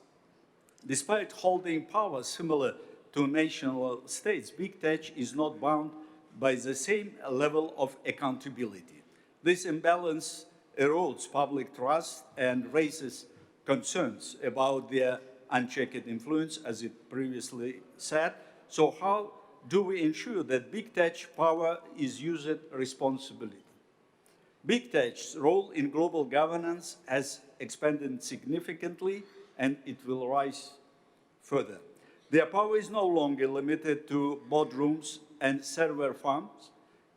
Despite holding power similar to national states, big tech is not bound by the same level of accountability. This imbalance erodes public trust and raises concerns about their unchecked influence, as it previously said. So how do we ensure that big tech power is used responsibly? Big tech's role in global governance has expanded significantly, and it will rise further. Their power is no longer limited to boardrooms and server farms.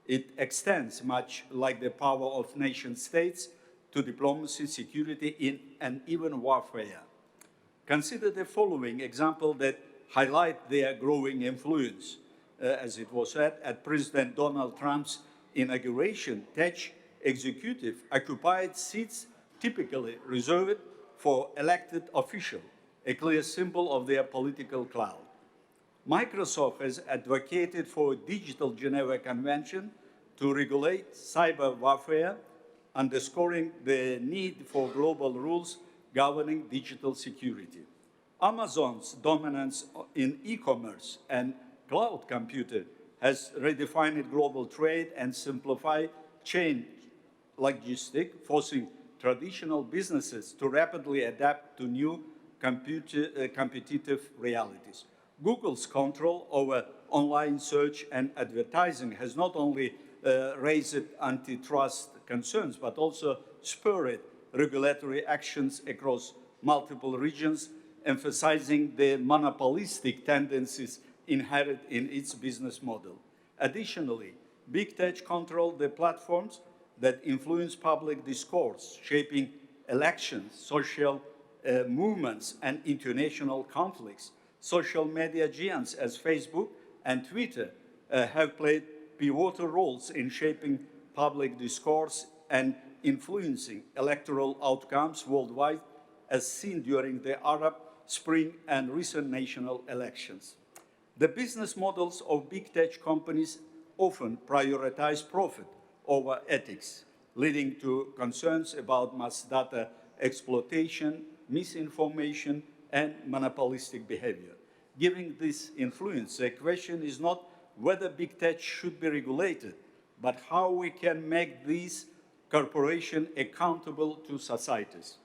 It extends, much like the power of nation-states, to diplomacy, security, and even warfare. Consider the following example that highlight their growing influence. As it was said, at President Donald Trump's inauguration, tech executive occupied seats typically reserved for elected officials, a clear symbol of their political clout. Microsoft has advocated for a digital Geneva Convention to regulate cyber warfare, underscoring the need for global rules governing digital security. Amazon's dominance in e-commerce and cloud computing has redefined global trade and simplified chain logistics, forcing traditional businesses to rapidly adapt to new competitive realities. Google's control over online search and advertising has not only raised antitrust concerns, but also spurred regulatory actions across multiple regions, emphasizing the monopolistic tendencies inherent in its business model. Additionally, big tech control the platforms that influence public discourse, shaping elections, social movements, and international conflicts. Social media giants as Facebook and Twitter have played pivotal roles in shaping public discourse and influencing electoral outcomes worldwide, as seen during the Arab Spring and recent national elections. The business models of big tech companies often prioritize profit over ethics, leading to concerns about mass data exploitation, misinformation, and monopolistic behavior. Given this influence, the question is not whether big tech should be regulated, but how we can make these corporations accountable to societies.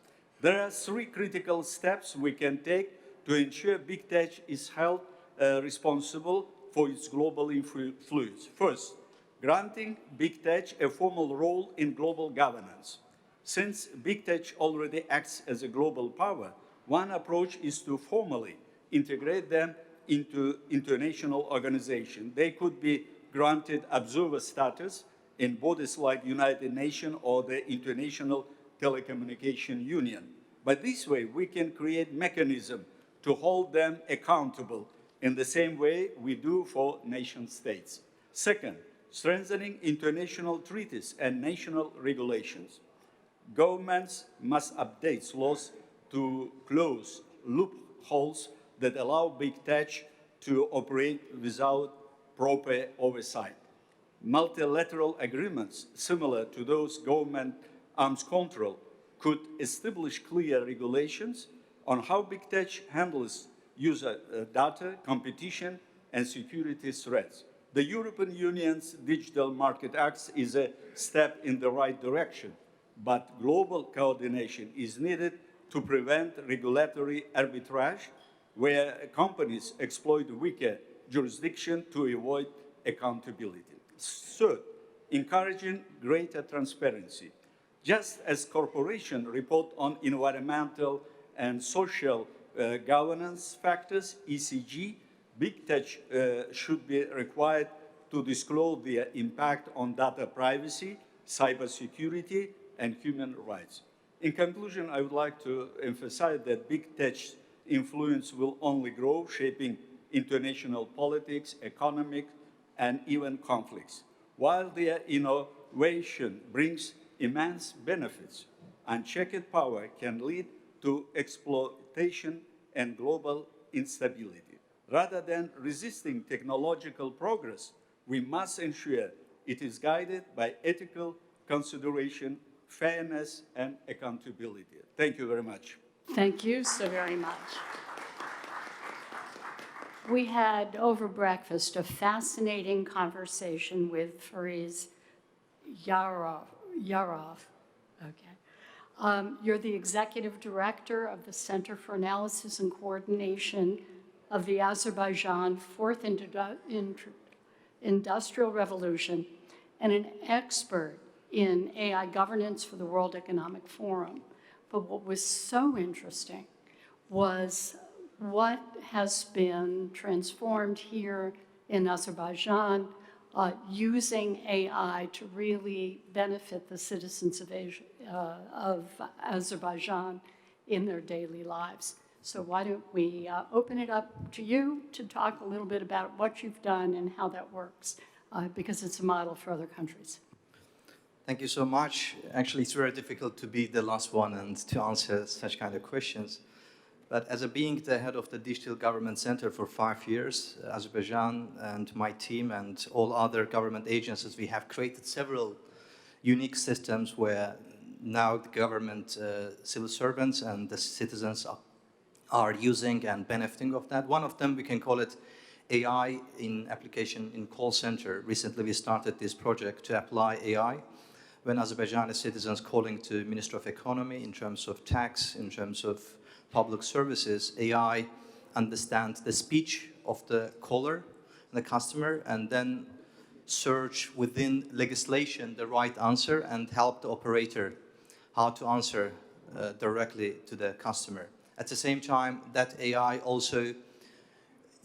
There are three critical steps we can take to ensure big tech is held responsible for its global influence. First, granting big tech a formal role in global governance. Since big tech already acts as a global power, one approach is to formally integrate them into international organizations. They could be granted observer status in bodies like United Nations or the International Telecommunication Union. By this way, we can create mechanisms to hold them accountable in the same way we do for nation states. Second, strengthening international treaties and national regulations. Governments must update laws to close loopholes that allow big tech to operate without proper oversight. Multilateral agreements similar to those government arms control could establish clear regulations on how big tech handles user data, competition, and security threats. The European Union's Digital Market Act is a step in the right direction, but global coordination is needed to prevent regulatory arbitrage where companies exploit weaker jurisdiction to avoid accountability. Third, encouraging greater transparency. Just as corporations report on environmental and social governance factors, ESG, big tech should be required to disclose their impact on data privacy, cybersecurity, and human rights. In conclusion, I would like to emphasize that big tech's influence will only grow, shaping international politics, economic, and even conflicts. While their innovation brings immense benefits, unchecked power can lead to exploitation and global instability. Rather than resisting technological progress, we must ensure it is guided by ethical consideration, fairness, and accountability. Thank you very much.
Thank you so very much. We had over breakfast a fascinating conversation with Fariz Yarov, Okay. You're the executive director of the Center for Analysis and Coordination of the Azerbaijan Fourth Industrial Revolution and an expert in AI governance for the World Economic Forum. But what was so interesting was what has been transformed here in Azerbaijan using AI to really benefit the citizens of Azerbaijan in their daily lives. So why don't we open it up to you to talk a little bit about what you've done and how that works, because it's a model for other countries.
Thank you so much. Actually, it's very difficult to be the last one and to answer such kind of questions. But as being the head of the Digital Government Center for 5 years, Azerbaijan and my team and all other government agencies, we have created several unique systems where now the government, civil servants and the citizens are using and benefiting of that. One of them, we can call it AI in application in call center. Recently, we started this project to apply AI when Azerbaijani citizens calling to Ministry of Economy in terms of tax, in terms of public services, AI understands the speech of the caller, the customer, and then search within legislation the right answer and help the operator how to answer directly to the customer. At the same time, that AI also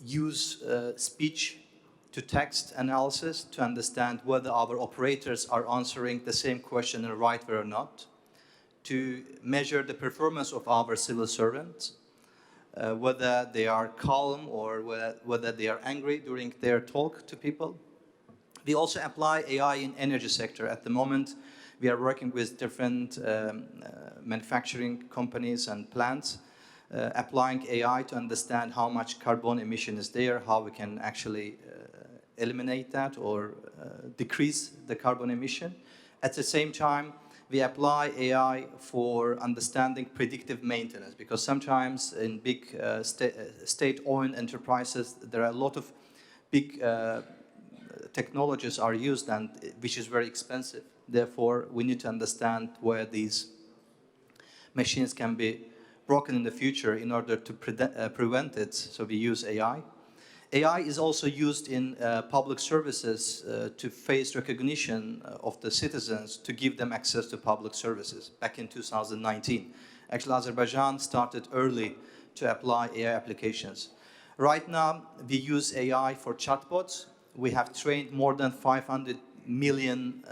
use speech to text analysis to understand whether our operators are answering the same question in the right way or not, to measure the performance of our civil servants, whether they are calm or whether they are angry during their talk to people. We also apply AI in energy sector. At the moment, we are working with different manufacturing companies and plants, applying AI to understand how much carbon emission is there, how we can actually eliminate that or decrease the carbon emission. At the same time, we apply AI for understanding predictive maintenance, because sometimes in big state-owned enterprises, there are a lot of big technologies are used, and which is very expensive. Therefore, we need to understand where these machines can be broken in the future in order to prevent it, so we use AI. AI is also used in public services to face recognition of the citizens to give them access to public services back in 2019. Actually, Azerbaijan started early to apply AI applications. Right now, we use AI for chatbots. We have trained more than 500 million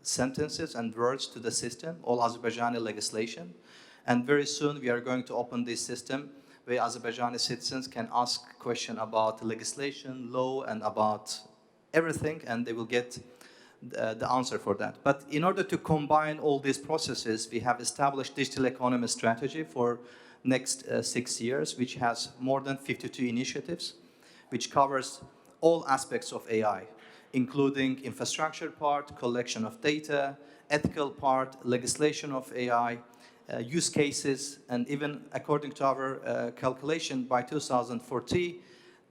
sentences and words to the system, all Azerbaijani legislation. And very soon, we are going to open this system where Azerbaijani citizens can ask questions about legislation, law, and about everything, and they will get the answer for that. But in order to combine all these processes, we have established digital economy strategy for next 6 years, which has more than 52 initiatives, which covers all aspects of AI, including infrastructure part, collection of data, ethical part, legislation of AI, use cases, and even according to our calculation, by 2040,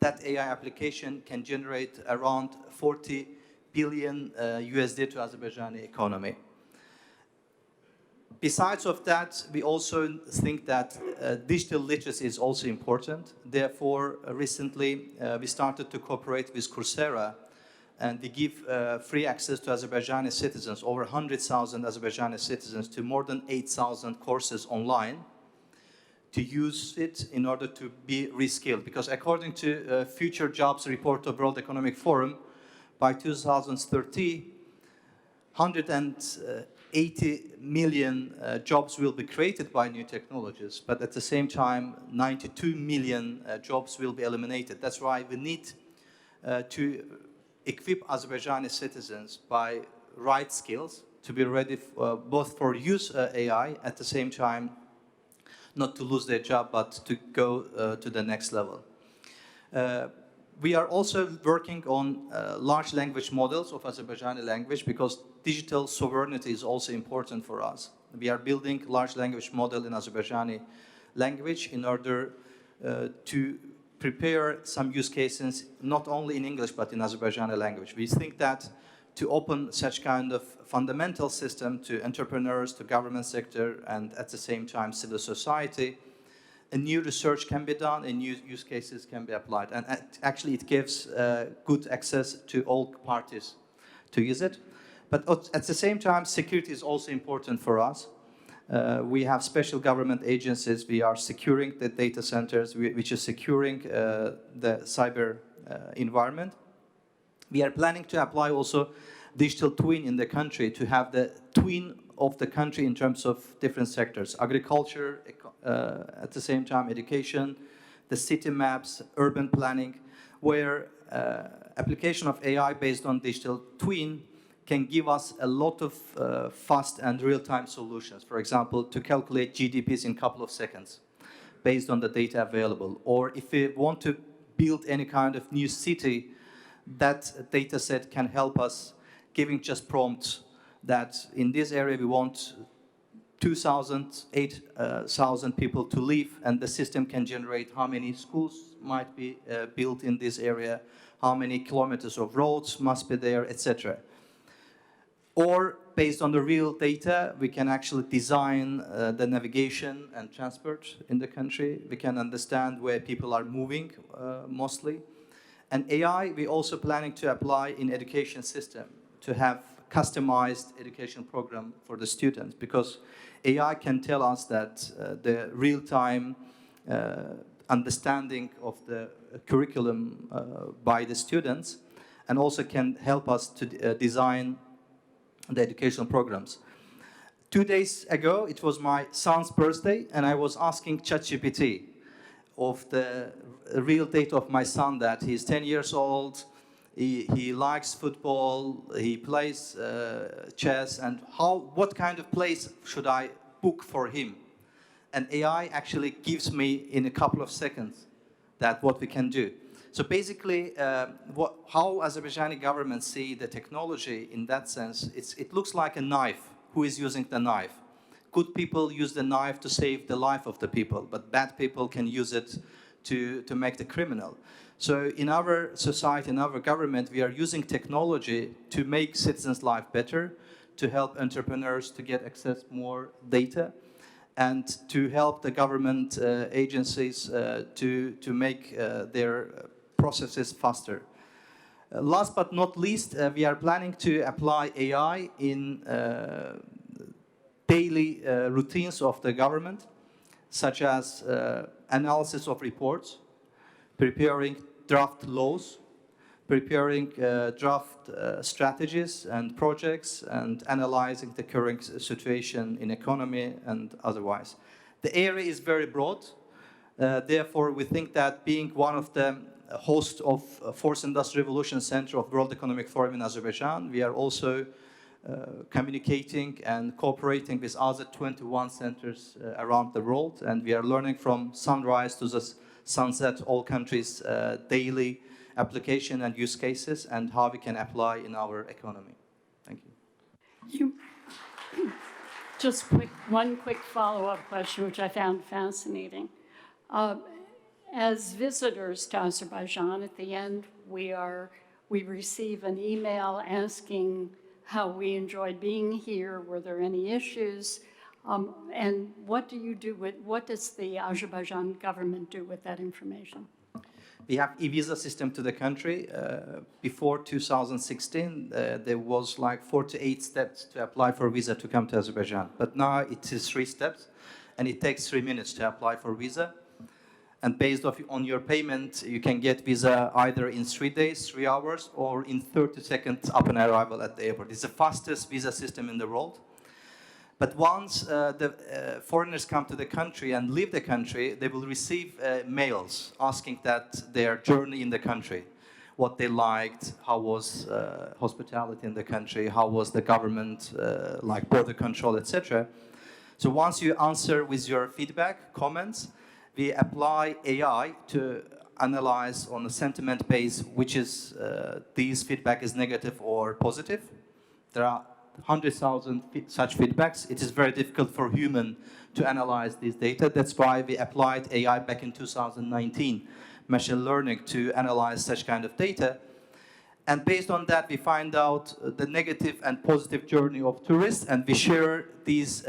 that AI application can generate around 40 billion USD to Azerbaijani economy. Besides of that, we also think that digital literacy is also important. Therefore, recently, we started to cooperate with Coursera, and we give free access to Azerbaijani citizens, over 100,000 Azerbaijani citizens, to more than 8,000 courses online to use it in order to be reskilled. Because according to Future Jobs report of World Economic Forum, by 2030, 180 million jobs will be created by new technologies, but at the same time, 92 million jobs will be eliminated. That's why we need to equip Azerbaijani citizens by right skills to be ready both for use AI, at the same time not to lose their job but to go to the next level. We are also working on large language models of Azerbaijani language, because digital sovereignty is also important for us. We are building large language model in Azerbaijani language in order to prepare some use cases, not only in English, but in Azerbaijani language. We think that to open such kind of fundamental system to entrepreneurs, to government sector, and at the same time civil society. A new research can be done, and new use cases can be applied. And actually it gives good access to all parties to use it. But at the same time, security is also important for us. We have special government agencies. We are securing the data centers, which is securing the cyber environment. We are planning to apply also digital twin in the country, to have the twin of the country in terms of different sectors: agriculture, at the same time education, the city maps, urban planning, where application of AI based on digital twin can give us a lot of fast and real-time solutions. For example, to calculate GDPs in a couple of seconds based on the data available. Or if we want to build any kind of new city, that data set can help us giving just prompts that in this area we want 2,000, 8,000 people to live, and the system can generate how many schools might be built in this area, how many kilometers of roads must be there, etc. Or based on the real data, we can actually design the navigation and transport in the country. We can understand where people are moving mostly. And AI, we're also planning to apply in education system to have customized education program for the students, because AI can tell us that the real-time understanding of the curriculum by the students, and also can help us to design the educational programs. 2 days ago, it was my son's birthday, and I was asking ChatGPT of the real data of my son, that he's 10 years old, he likes football, he plays chess, and what kind of place should I book for him? And AI actually gives me in a couple of seconds that what we can do. So basically, how Azerbaijani government see the technology in that sense, it looks like a knife. Who is using the knife? Good people use the knife to save the life of the people, but bad people can use it to make the criminal. So in our society, in our government, we are using technology to make citizens' life better, to help entrepreneurs to get access more data, and to help the government agencies to make their processes faster. Last but not least, we are planning to apply AI in daily routines of the government, such as analysis of reports, preparing draft laws, preparing draft strategies and projects, and analyzing the current situation in economy and otherwise. The area is very broad. Therefore, we think that being one of the hosts of Fourth Industrial Revolution Center of World Economic Forum in Azerbaijan, we are also communicating and cooperating with other 21 centers around the world, and we are learning from sunrise to the sunset all countries' daily application and use cases, and how we can apply in our economy. Thank you.
Just one quick follow-up question, which I found fascinating. As visitors to Azerbaijan, at the end, we receive an email asking how we enjoyed being here, were there any issues, and what does the Azerbaijan government do with that information?
We have e-visa system to the country. Before 2016, there was like 48 steps to apply for visa to come to Azerbaijan. But now it is 3 steps, and it takes 3 minutes to apply for visa. And based on your payment, you can get visa either in 3 days, 3 hours, or in 30 seconds upon arrival at the airport. It's the fastest visa system in the world. But once the foreigners come to the country and leave the country, they will receive mails asking that their journey in the country, what they liked, how was hospitality in the country, how was the government, like border control, etc. So once you answer with your feedback, comments, we apply AI to analyze on a sentiment base, which is these feedback is negative or positive. There are 100,000 such feedbacks. It is very difficult for human to analyze these data. That's why we applied AI back in 2019, machine learning, to analyze such kind of data. And based on that, we find out the negative and positive journey of tourists, and we share these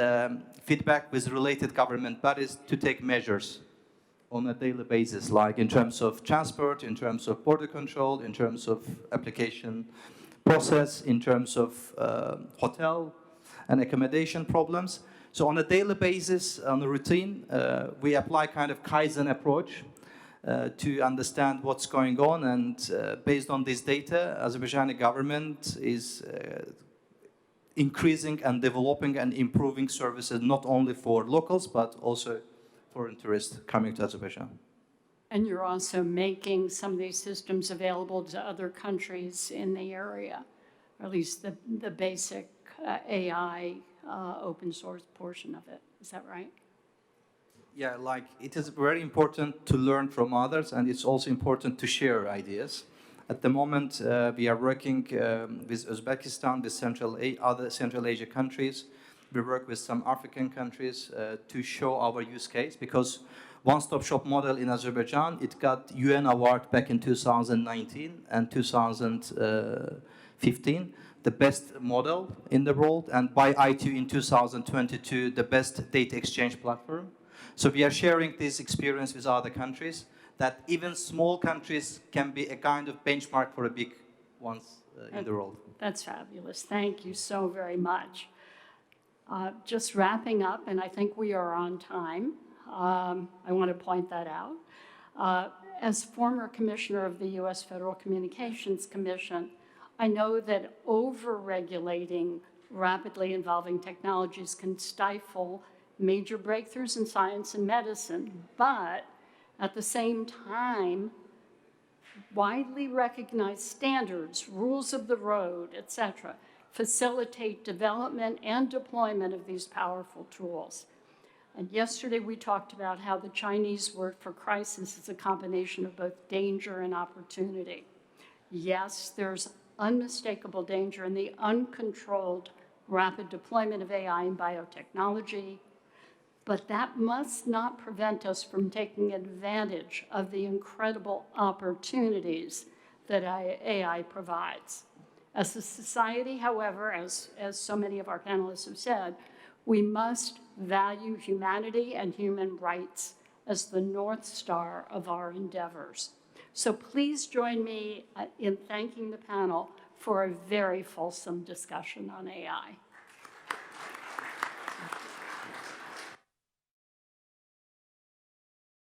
feedback with related government bodies to take measures on a daily basis, like in terms of transport, in terms of border control, in terms of application process, in terms of hotel and accommodation problems. So on a daily basis, on a routine, we apply kind of Kaizen approach to understand what's going on, and based on this data, Azerbaijani government is increasing and developing and improving services not only for locals but also foreign tourists coming to Azerbaijan.
And you're also making some of these systems available to other countries in the area, or at least the basic AI open source portion of it. Is that right?
Yeah, like it is very important to learn from others, and it's also important to share ideas. At the moment, we are working with Uzbekistan, with other Central Asia countries. We work with some African countries to show our use case, because one-stop shop model in Azerbaijan, it got UN award back in 2019 and 2015, the best model in the world, and by ITU in 2022, the best data exchange platform. So we are sharing this experience with other countries, that even small countries can be a kind of benchmark for the big ones in the world.
That's fabulous. Thank you so very much. Just wrapping up, and I think we are on time. I want to point that out. As former commissioner of the U.S. Federal Communications Commission, I know that over-regulating rapidly evolving technologies can stifle major breakthroughs in science and medicine, but at the same time, widely recognized standards, rules of the road, etc., facilitate development and deployment of these powerful tools. And yesterday we talked about how the Chinese word for crisis is a combination of both danger and opportunity. Yes, there's unmistakable danger in the uncontrolled rapid deployment of AI and biotechnology, but that must not prevent us from taking advantage of the incredible opportunities that AI provides. As a society, however, as so many of our panelists have said, we must value humanity and human rights as the North Star of our endeavors. So please join me in thanking the panel for a very fulsome discussion on AI.